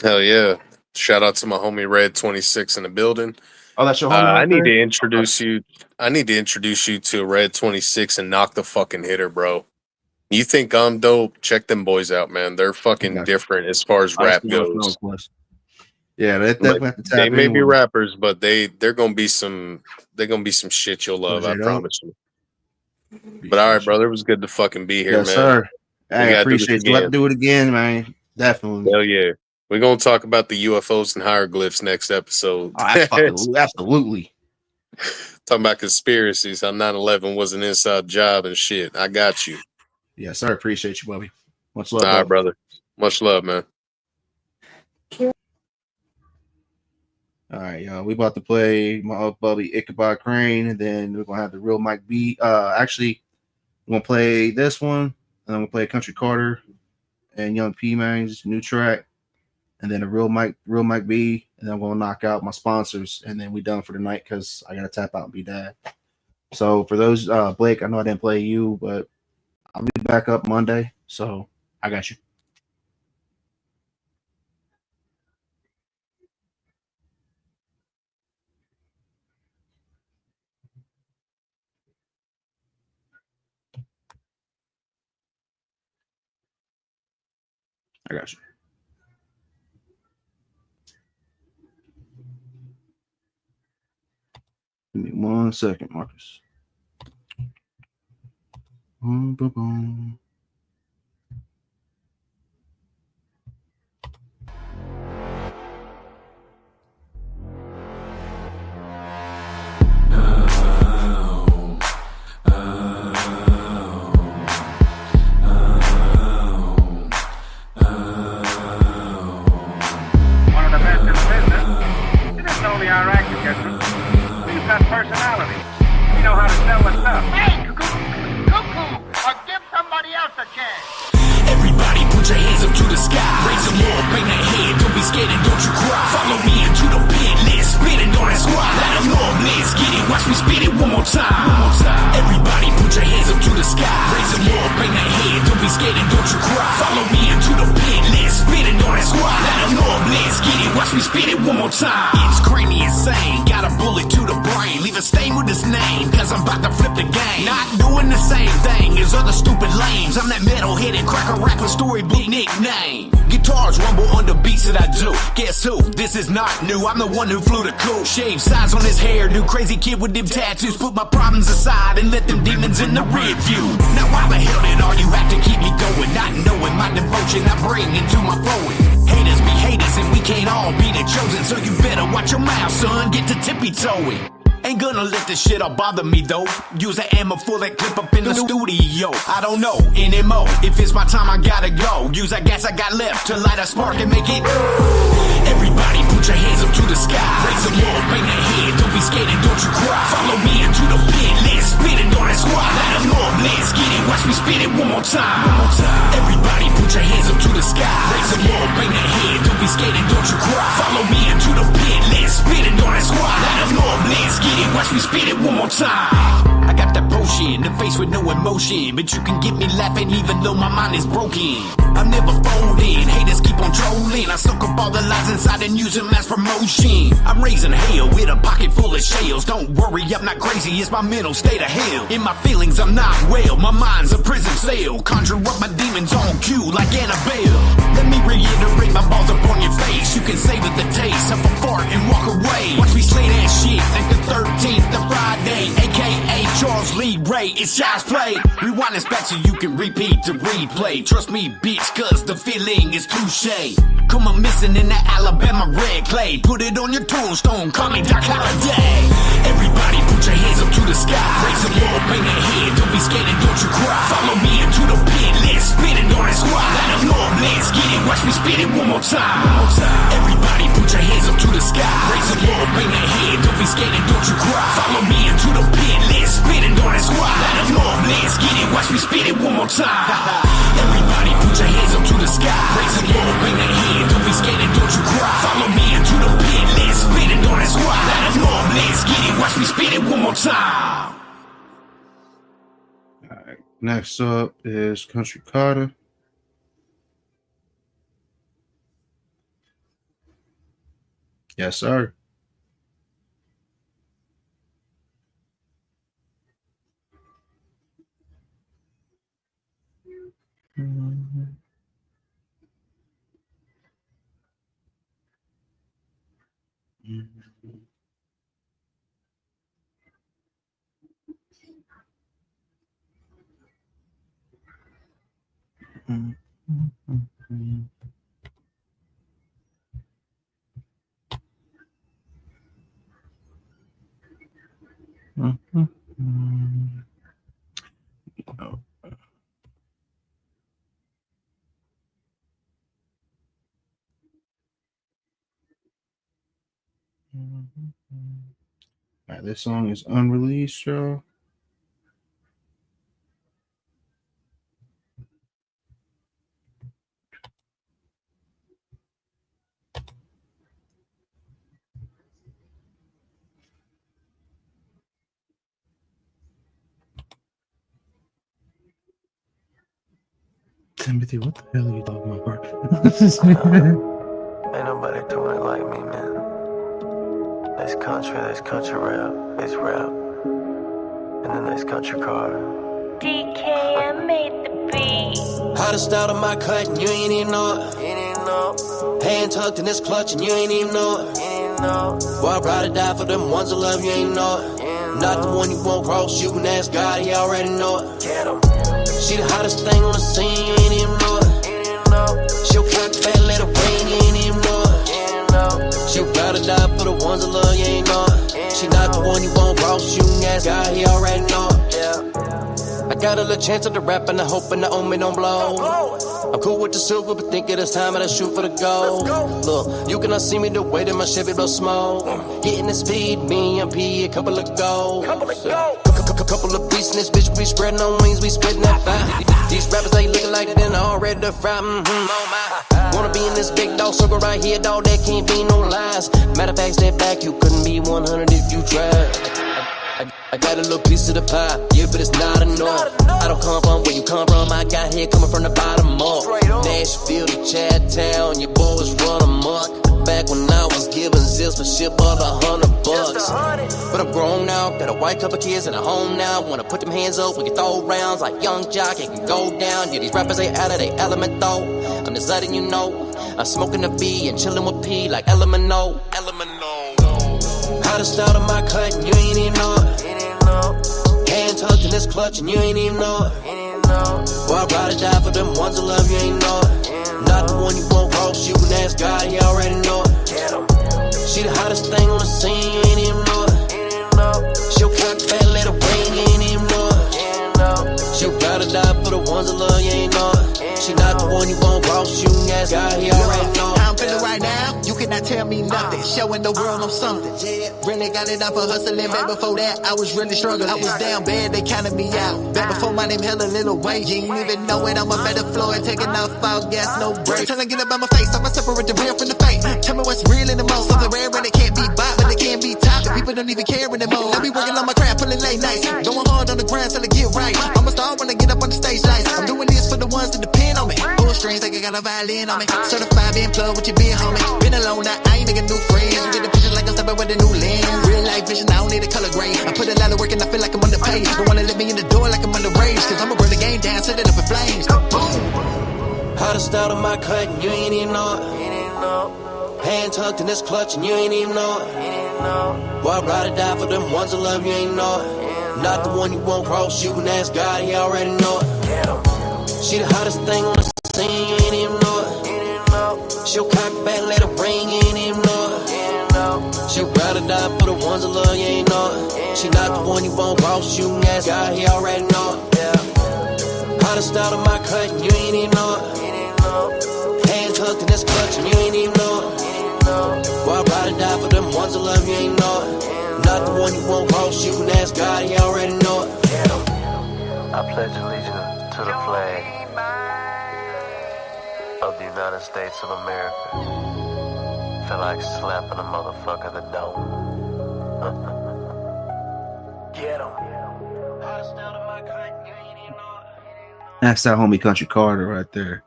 Hell yeah. Shout out to my homie Red 26 in the building. Oh, that's your homie right I need there? to introduce you. I need to introduce you to Red 26 and Knock the fucking hitter, bro. You think I'm dope? Check them boys out, man. They're fucking different as far as rap goes. Yeah, they definitely have to tap They may in be with rappers, but they're gonna be some shit you'll love. I promise you. But all right, brother, it was good to fucking be here, Yes, man. sir. We I gotta do this appreciate you. Let's again. do it again, man. Definitely. Hell yeah. We're gonna talk about the UFOs and hieroglyphs next episode. Absolutely. Talking about conspiracies, how 9/11 was an inside job and shit. I got you. Yes, sir. Appreciate you, Bubby. Much love, All right, brother. Much love, man. All right, y'all. We about to play my old Bubby Ichabod Crane, and then we're gonna have the real Mike B. Actually, we're gonna play this one, and then we'll play Country Carter and Young P Man's new track, and then a real Mike B, and then I'm gonna knock out my sponsors, and then we done for the night because I gotta tap out and be dad. So for those, Blake, I know I didn't play you, but I'll be back up Monday, so I got you. I got you. Give me 1 second, Marcus. Boom, boom, boom. One of the best in the business. It isn't only our acting judgment. We've got personality. We know how to sell the stuff. Hey, cuckoo, or give somebody else a chance. Everybody put your hands up to the sky. Raise them up, bang that head. Don't be scared and don't you cry. Follow me into the pit. Let's spin it on that squad. Let them know, let's get it. Watch me spin it one more time. Everybody put your hands up to the sky. Raise them up, bang that head. Don't be scared and don't you cry. Follow me into the pit. Let's spin it on that squad. Let them know, let's get it. Watch me spin it one more time. It's crazy insane. Got a bullet to the brain. Leave a stain with his name. Cause I'm about to flip the game. Not doing the same thing as other stupid lames. I'm that metal-headed cracker rapper storybook nickname. Guitars rumble on the beats that I do. Guess who? This is not new. I'm the one who flew the cool. Shave size on his hair. New crazy kid with them tattoos. Put my problems aside and let them demons in the rear view. Now why the hell did all you have to keep me going? Not knowing my devotion I bring into my flowing. Haters be haters and we can't all be the chosen. So you better watch your mouth, son. Get to tippy-toeing. Ain't gonna let this shit all bother me though. Use an ammo for that clip up in the studio. I don't know anymore. If it's my time, I gotta go. Use that gas I got left to light a spark and make it. Everybody put your hands up to the sky. Raise them up, bang that head. Don't be scared and don't you cry. Follow me into the pit. Let's spin it on that squad. Let them know, let's get it. Watch me spin it one more time. Everybody put your hands up to the sky. Raise them up, bang that head. Don't be scared and don't you cry. Follow me into the pit. Let's spin it on that squad. Let them know, let's get it. Watch me spin it one more time. I got that potion, the face with no emotion. But you can get me laughing even though my mind is broken. I'm never folding, haters keep on trolling. I soak up all the lies inside and use them as promotion. I'm raising hell with a pocket full of shells. Don't worry, I'm not crazy, it's my mental state of hell. In my feelings, I'm not well, my mind's a prison cell. Conjure up my demons on cue like Annabelle. Let me reiterate my balls up on your face. You can savor the taste of a fart and walk away. Watch me slay that shit like the 13th of Friday, aka Charles Lee Ray. It's child's play. Rewind this back so you can repeat to replay. Trust me, bitch, cause the feeling is touche. Come on, missing in that Alabama red clay. Put it on your tombstone, call me Doc Holliday. Everybody put your hands up to the sky. Raise them up, bang that head. Don't be scared and don't you cry. Follow me into the pit. Let's spin it on that squad. Let them know, let's get it. Watch me spin it one more time. Everybody put your hands up to the sky. Raise them up, bang that head. Don't be scared and don't you cry. Follow me into the pit. Let's spin it on that squad. Let them know, let's get it. Watch me spin it one more time. Everybody put your hands up to the sky. Raise them up, bang that head. Don't be scared and don't you cry. Follow me into the pit. Let's spin it on that squad. Let them know, let's get it. Watch me spin it one more time. All right. Next up is Country Carter. Yes, sir. All right, this song is unreleased, y'all. Timothy, what the hell are you talking about, bro? Ain't nobody doing it like me, man. There's country rap, it's rap. And then there's country Carter. DK, I made the beat. Hottest out of my cut and you ain't even know it. Hand tucked in this clutch and you ain't even know it. Boy, I'd rather die for them ones that love you ain't know it. Not the one you won't cross, you can ask God, he already know it. She the hottest thing on the scene, you ain't even know it. She'll cock back, let it rain, you ain't even know it. She'll rather die for the ones that love you ain't know it. She not the one you won't cross, you can ask God, he already know it. I got a little chance of the rap and I hope and the omen don't blow. I'm cool with the silver, but think it's time and I shoot for the gold. Look, you cannot see me the way that my Chevy blow smoke. Getting the speed, me and P, a couple of gold. Couple of beats in this bitch, we spreading on wings, we spreading that fire. These rappers ain't looking like they already the fry. Oh my. Wanna be in this big dog circle right here, dog, that can't be no lies. Matter of fact, step back, you couldn't be 100 if you tried. I got a little piece of the pie, yeah, but it's not enough. I don't come from where you come from, I got here coming from the bottom up. Nashville to Chattown, your boys run amok. Back when I was giving zips for shit but $100. But I'm grown now, got a white couple kids and a home now. Wanna put them hands up, we can throw rounds like young jock, it can go down. Yeah, these rappers ain't out of their element though. I'm just letting you know, I'm smoking the B and chilling with P like Elemento. Hottest out of my cut and you ain't even know it. Hand tucked in this clutch and you ain't even know it. Boy, I'd rather die for them ones that love you ain't know it. Not the one you won't cross, you can ask God, he already know it. She the hottest thing on the scene, you ain't even know it. She'll cock back, let it rain, you ain't even know it. She'll rather die for the ones that love you ain't know it. She not the one you won't cross, you can ask God, he already know it. How I'm feeling right now, you cannot tell me nothing. Showing the world I'm something. Really got it out for hustling. Back before that, I was really struggling. I was down bad, they counted me out. Back before my name held a little weight. You ain't even know it, I'm a better floor. Taking off all gas, no brakes. Trying to get up on my face, I'ma separate the real from the fake. Tell me what's real in the most. Something rare and it can't be bought, but it can't be topped. The people don't even care anymore. I be working on my craft, pulling late nights. Going hard on the grind till I get right. I'm a star when I get up on the stage lights. I'm doing this for the ones that depend on me. Pull strings like I got a violin on me. Certified being plugged with your beer, homie. Been alone, now I ain't making new friends. You get the picture like I'm stepping with a new lens. Real life vision, I don't need a color grade. I put a lot of work and I feel like I'm underpaid. Don't wanna let me in the door like I'm underage. Cause I'ma burn the game down, set it up in flames. Boom. Hottest out of my cut and you ain't even know it. Hand tucked in this clutch and you ain't even know it. Boy, I'd rather die for them ones that love you ain't know it. Not the one you won't cross, you can ask God, he already know it. She the hottest thing on the scene, you ain't even know it. She'll cock back, let it rain, you ain't even know it. She'll rather die for the ones that love you ain't know it. She not the one you won't cross, you can ask God, he already know it. Hottest out of my cut and you ain't even know it. Hand tucked in this clutch and you ain't even know it. Boy, I'd rather die for them ones that love you ain't know it. Not the one you won't cross, you can ask God, he already know it. I pledge allegiance to the flag of the United States of America. Feel like slapping a motherfucker that don't. Get 'em. That's that homie Country Carter right there.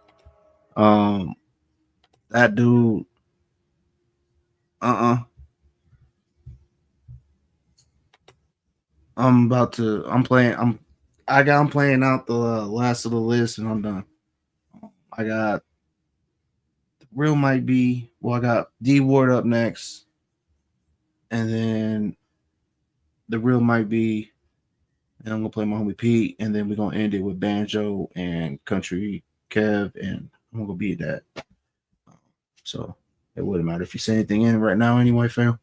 That dude. I'm playing out the last of the list and I'm done. I got Real Might Be. Well, I got D Ward up next. And then The Real Might Be. And I'm gonna play my homie Pete. And then we're gonna end it with Banjo and Country Kev. And I'm gonna beat that. So it wouldn't matter if you say anything in right now anyway, fam.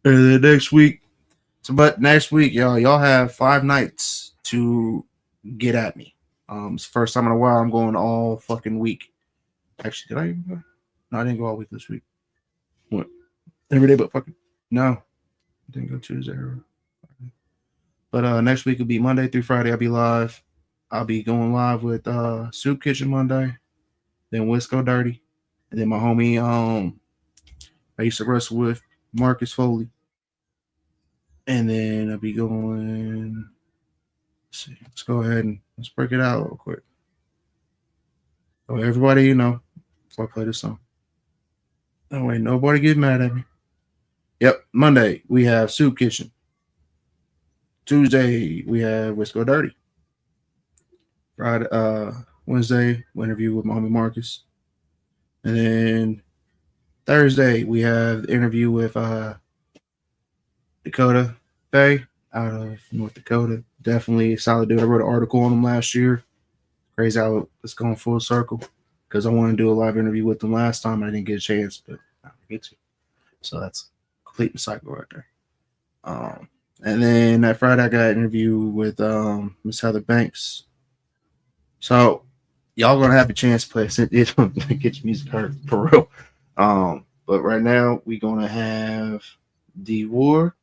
And then next week. But next week, y'all have 5 nights to get at me. It's the first time in a while I'm going all fucking week. Actually, did I even go? No, I didn't go all week this week. What? Every day but fucking no. I didn't go Tuesday. But next week will be Monday through Friday. I'll be live. I'll be going live with Soup Kitchen Monday, then Wisco Dirty, and then my homie I used to wrestle with, Marcus Foley. And then I'll be going. Let's see. Let's go ahead and let's break it out real quick. So everybody, before I play this song. Oh wait, nobody get mad at me. Yep, Monday we have Soup Kitchen. Tuesday we have Wisco Dirty. Friday, Wednesday, interview with my homie Marcus. And then Thursday, we have the interview with Dakota Bay out of North Dakota. Definitely a solid dude. I wrote an article on him last year. Crazy how it's going full circle because I wanted to do a live interview with him last time. I didn't get a chance, but I get to. So that's complete cycle right there. And then that Friday, I got an interview with Miss Heather Banks. So y'all gonna have a chance to play it get your music heard for real. But right now we're gonna have the war.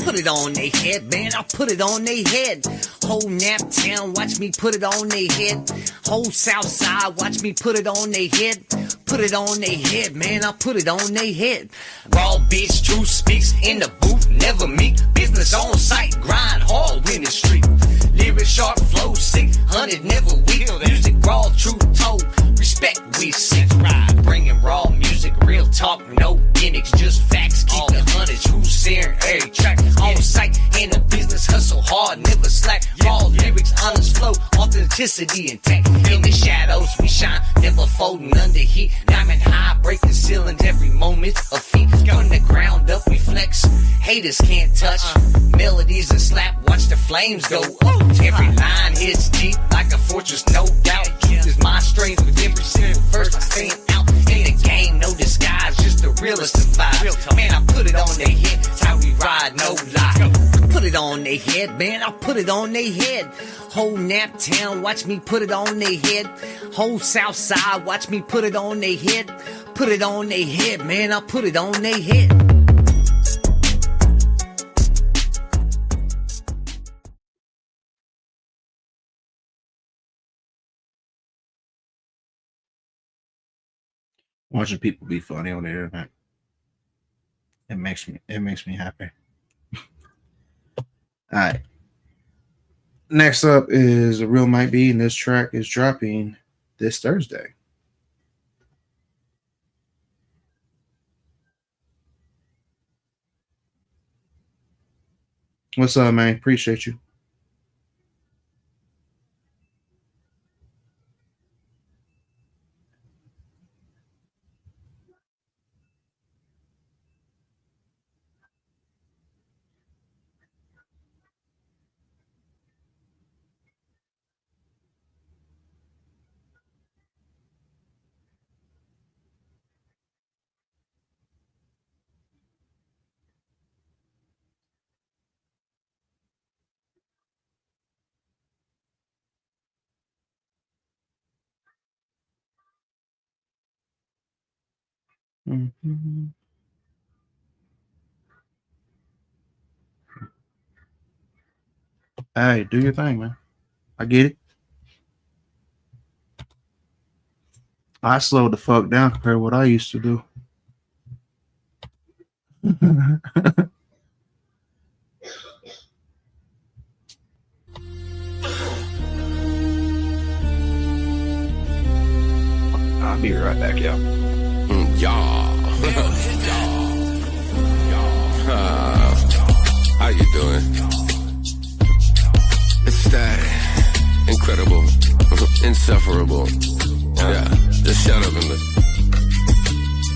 Put it on they head, man, I put it on they head. Whole Nap Town, watch me put it on they head. Whole South Side, watch me put it on they head. Put it on they head, man, I put it on they head. Raw bitch, truth speaks in the booth, never meet. Business on site, grind hard, winning streak. Lyric sharp, flow sick, 100 never weak. Music raw, truth told, respect we seek. Bringing raw music, real talk, no gimmicks, just facts. Keep the 100 true searing every track. On site, in the business, hustle hard, never slack. Raw lyrics, honest flow, authenticity intact. In the shadows, we shine, never folding under heat. Diamond high, breaking ceilings, every moment of feet. From the ground up, we flex. Haters can't touch. Melodies and slap, watch the flames go up. Every line hits deep like a fortress, no doubt. Truth is my strength with every single verse I stand out. In the game, no disguise, just the realest of vibes. Man, I put it on their head, it's how we ride, no lie. Put it on their head, man, I put it on their head. Whole Nap Town, watch me put it on their head. Whole South Side, watch me put it on their head. Put it on their head, man, I put it on their head. Watching people be funny on the internet. It makes me happy. All right. Next up is A Real Might Be, and this track is dropping this Thursday. What's up, man? Appreciate you. Mm-hmm. Hey, do your thing, man. I get it. I slowed the fuck down compared to what I used to do. I'll be right back, y'all. How you doing? It's that incredible, insufferable. Yeah, just shut up and listen.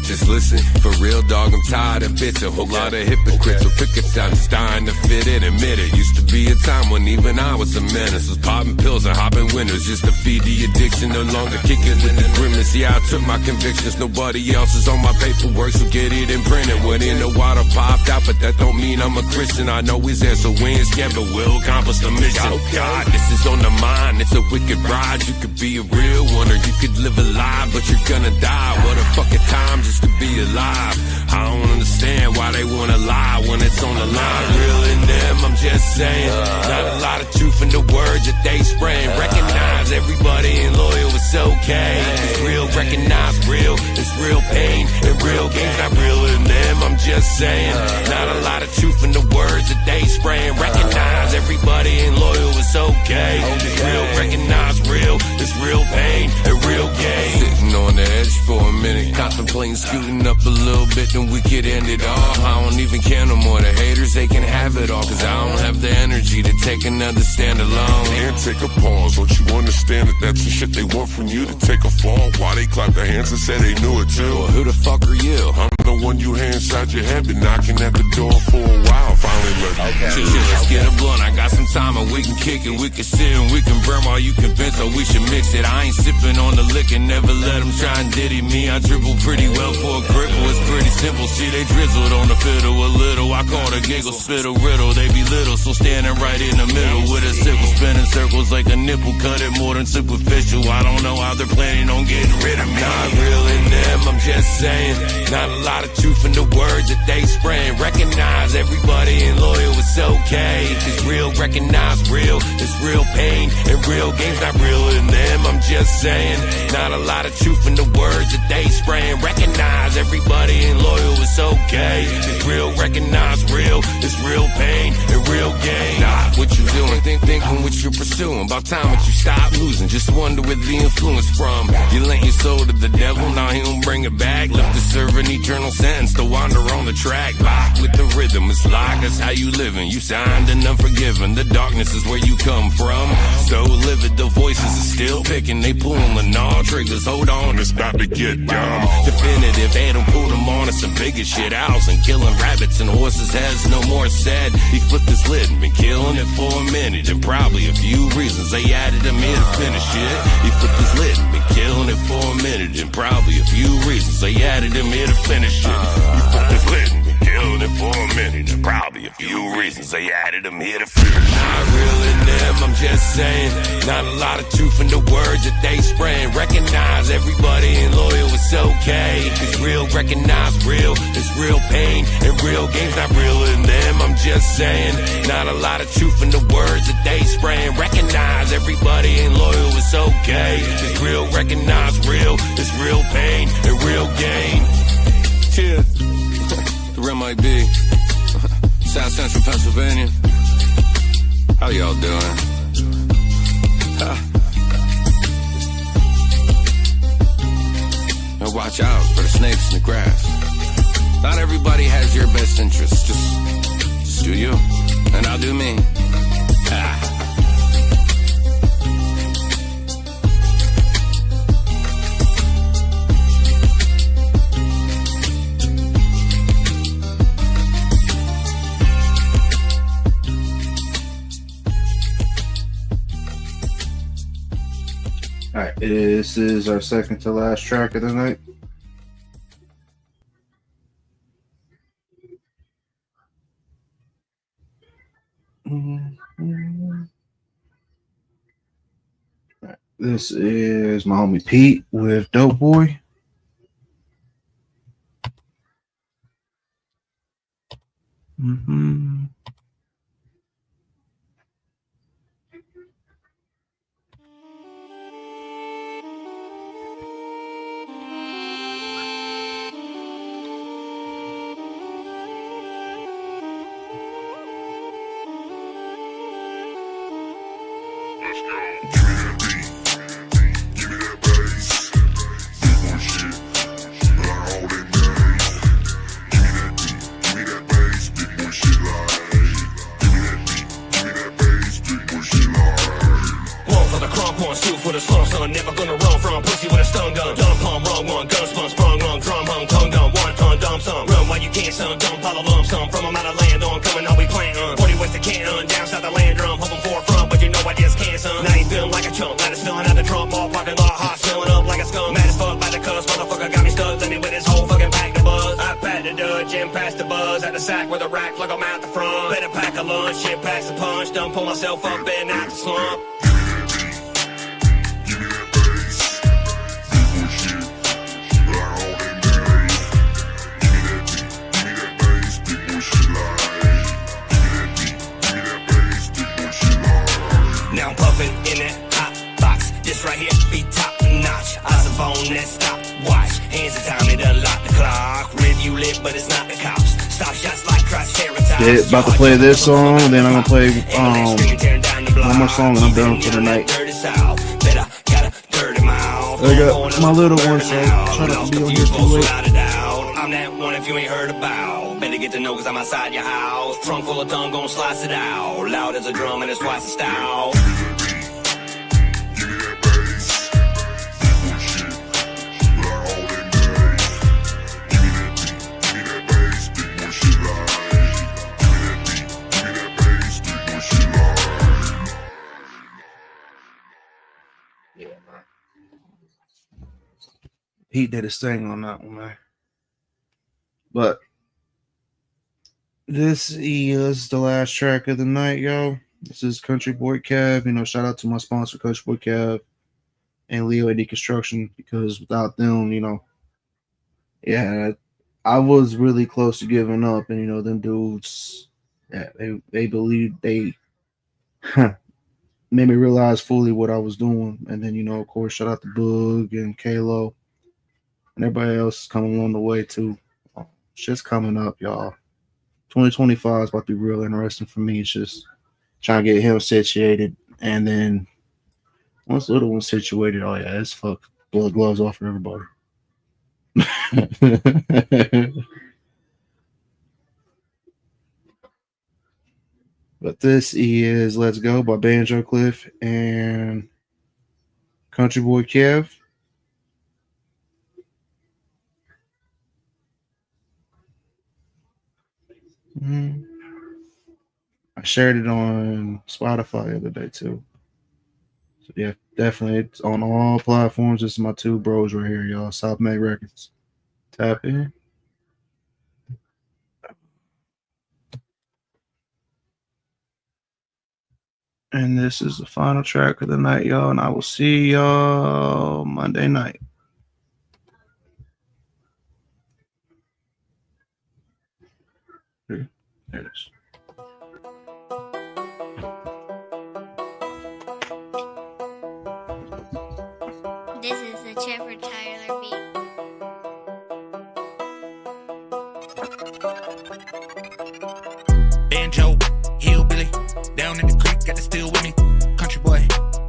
Just listen, for real dog, I'm tired of bitch. A whole lot of hypocrites, so pick a side and starting to fit it. Admit it, used to be a time when even I was a menace. Was popping pills and hopping windows just to feed the addiction. No longer kick it with the grimace. Yeah, I took my convictions, nobody else is on my paperwork, so get it and print it. Went in the water, popped out, but that don't mean I'm a Christian. I know he's there, so we ain't scared, but we'll accomplish the mission. God, this is on the mind, it's a wicked ride. You could be a real one or you could live a lie, but you're gonna die. What a fucking time just to be alive. I don't understand why they wanna lie when it's on the line. just saying. Not a lot of truth in the words that they spraying. Recognize everybody ain't loyal, it's okay. It's real, recognize real, it's real pain. And real games not real in them, I'm just saying. Not a lot of truth in the words that they spraying. Recognize everybody ain't loyal, it's okay. It's real, recognize real, it's real pain and real gain. Sitting on the edge for a minute, contemplating scooting up a little bit, then we could end it all. I don't even care no more, the haters, they can have it all, cause I don't have the energy to take another stand alone. And take a pause, don't you understand that that's the shit they want from you? To take a fall, while they clap their hands and say they knew it too. Well, who the fuck are you? I'm the one you had inside your head, been knocking at the door for a while, finally let me. Shit, let's get a blunt, I got some time and we can kick it, we can sit and we can burn while you convinced that we should mix it. I ain't sipping on the liquor, never let them try and diddy me. I dribble pretty well for a cripple, it's pretty simple. See, they drizzled on the fiddle a little, I call it a giggle, spit a riddle. They be little, so standing right in the middle with a sickle, spinning circles like a nipple, cut it more than superficial. I don't know how they're planning on getting rid of me. Not real in them, I'm just saying. Not a lot of truth in the words that they spraying. Recognize everybody ain't loyal, it's okay. It's real, recognize real, it's real pain. And real games not real in them, I'm just saying. Not a lot of truth in the words that they spraying. Recognize everybody ain't loyal, it's okay. It's real, recognize real, it's real pain and real gain. Stop what you doing, thinking what you're pursuing. About time that you stop losing, just wonder where the influence from. You lent your soul to the devil, now he don't bring it back. Left to serve an eternal sentence to wander on the track. Locked with the rhythm, it's like that's how you living. You signed and unforgiven, the darkness is where you come from. So livid, the voices are still picking. They pulling all triggers, hold on, it's about to get dumb. Definitive, they done pulled them on to some bigger shit. Owls and killing rabbits and horses' heads, no more said. He flipped his lid and been killing it for a minute. And probably a few reasons they added him here to finish it. He flipped his lid and been killing it for a minute. And probably a few reasons they added him here to finish it. He flipped his lid and been killing it for a minute. And probably a few reasons they added him here to finish it. Not real in them, I'm just saying. Not a lot of truth in the words that they spraying. Recognize everybody ain't loyal, it's okay. It's real, recognize real, it's real pain. And real games not real in them, I'm just saying. Not a lot of truth in the words that they spraying. Recognize everybody ain't loyal, it's okay. It's real, recognize real, it's real pain and real gain. Cheers. The real might be South Central Pennsylvania. How y'all doing? Now watch out for the snakes in the grass. Not everybody has your best interests. Just do you, and I'll do me. All right, this is our second to last track of the night. All right, this is my homie Pete with Dope Boy. For the slum, son, never gonna run from pussy with a stun gun. Dumb palm, wrong one, gun spun, sprung wrong, drum hung, tongue dumb, one ton, dumb some. Run while you can, son, dumb, follow lump some. From 'em out of land on, coming how we plan on. 40 west to Canton, down south the land drum, hoping for a front, but you know I just can't, son. Now you feeling like a chump, let it stun out the trunk, ball parking lot, hot, smelling up like a skunk. Mad as fuck by the cuss, motherfucker got me stuck, let me with his whole fucking pack the buzz. I pat the Dutch and pass the buzz at the sack with a rack, plug 'em out the front. Better pack a lunch, shit packs a punch, done pull myself up and out the slump. Yeah, about to play this song, then I'm gonna play one more song and I'm done for the night. I got my little one, so try not to be on here too late. I'm that one if you ain't heard about. Better get to know cause I'm outside your house. Trunk full of tongue, gon' slice it out. Loud as a drum and it's twice the style. He did his thing on that one, man. But this is the last track of the night, yo. This is Country Boy Kev. You know, shout out to my sponsor, Country Boy Kev and Leo AD Construction, because without them, you know, yeah, I was really close to giving up. And, you know, them dudes, yeah, they believed they made me realize fully what I was doing. And then, you know, of course, shout out to Boog and Kalo and everybody else coming along the way, too. Shit's coming up, y'all. 2025 is about to be real interesting for me. It's just trying to get him situated. And then once the little one's situated, oh, yeah, it's fuck blood gloves off for everybody. But this is Let's Go by Banjo Cliff and Country Boy Kev. I shared it on Spotify the other day too. So yeah, definitely it's on all platforms. This is my two bros right here, y'all. South May Records. Tap in. And this is the final track of the night, y'all. And I will see y'all Monday night. There it is. This is the Trevor Tyler beat. Banjo, hillbilly, down in the creek, got the steel with me. Country boy,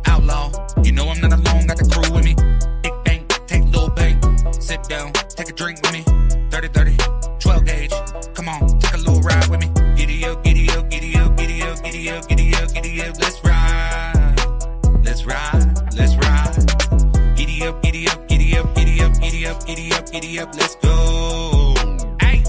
outlaw, you know I'm not alone, got the crew with me. Big bang, take a little bang, sit down, take a drink with me. 30-30, 12 gauge, come on, take a little ride with me. Giddy up, giddy up, giddy up, giddy up, giddy up, giddy up, giddy up, let's ride. Let's ride, let's ride. Giddy up, giddy up, giddy up, giddy up, giddy up, giddy up, giddy up, let's go. Hey,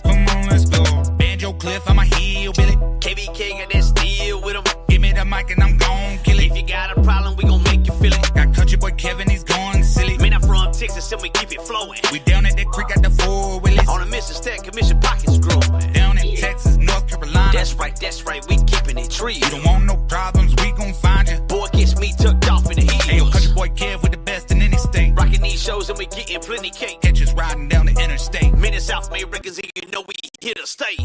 come on, let's go. Banjo Cliff, I'm a hillbilly. KBK got that steel with him. Give me the mic and I'm gon' kill it. If you got a problem, we gon' make you feel it. Got Country Boy Kevin, he's going silly. Man, I'm from Texas and we keep it flowing. We down at the creek, got the 4 wheelies. On a mission stack, commission pockets growing. Down in Texas, North Carolina. That's right, we keeping it tree. You don't want no problems, we gon' find you. Boy gets me tucked off in the heels. Hey, yo, Country Boy Kev with the best in any state. Rocking these shows and we getting plenty cake. Catch us riding down the interstate. Minute South May Records, you know we here to stay.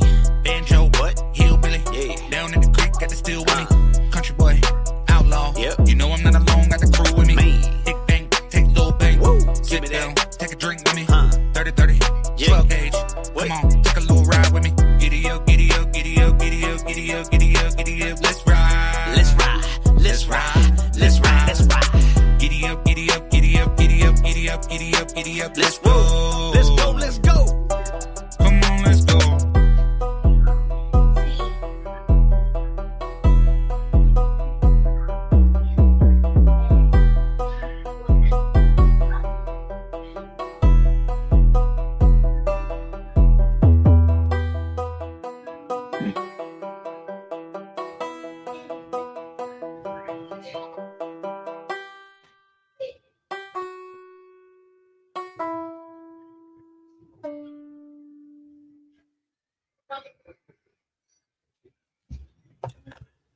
Banjo, what? Hillbilly. Yeah. Down in the creek, got the steel with me. Country boy, outlaw. Yep. You know I'm not alone, got the crew with me. Man. Big bang, take a little bang. Woo. Sit Give me down, that. take a drink with me. 30-30, Yeah. 12 gauge. Wait. Come on, take a little ride with me. Giddy up, giddy up, giddy up, giddy up, giddy up, giddy up, giddy up. Let's ride. Let's ride, let's ride, let's ride, let's ride. Giddy up, giddy up, giddy up, giddy up, giddy up, giddy up, giddy up. Let's go, let's go, let's go. Come on, let's go.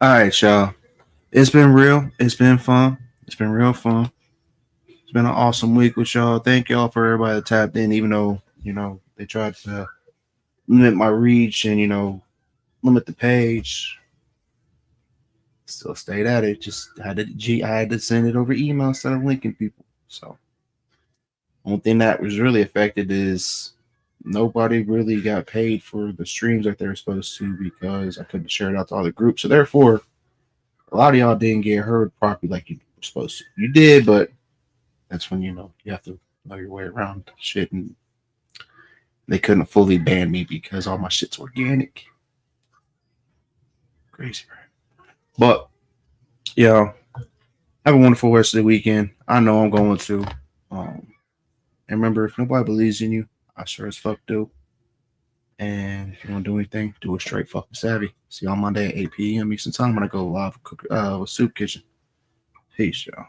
All right, y'all. It's been real. It's been fun. It's been real fun. It's been an awesome week with y'all. Thank y'all for everybody that tapped in, even though, you know, they tried to limit my reach and, you know, limit the page. Still stayed at it. Just I had to send it over email instead of linking people. So only thing that was really affected is nobody really got paid for the streams that they were supposed to because I couldn't share it out to all the groups. So therefore, a lot of y'all didn't get heard properly like you were supposed to. You did, but that's when you have to know your way around shit, and they couldn't fully ban me because all my shit's organic. Crazy, right? But yeah, have a wonderful rest of the weekend. I know I'm going to. And remember, if nobody believes in you, I sure as fuck do. And if you want to do anything, do it straight fucking savvy. See you on Monday at 8 p.m. Eastern Time when I go live with Soup Kitchen. Peace, y'all.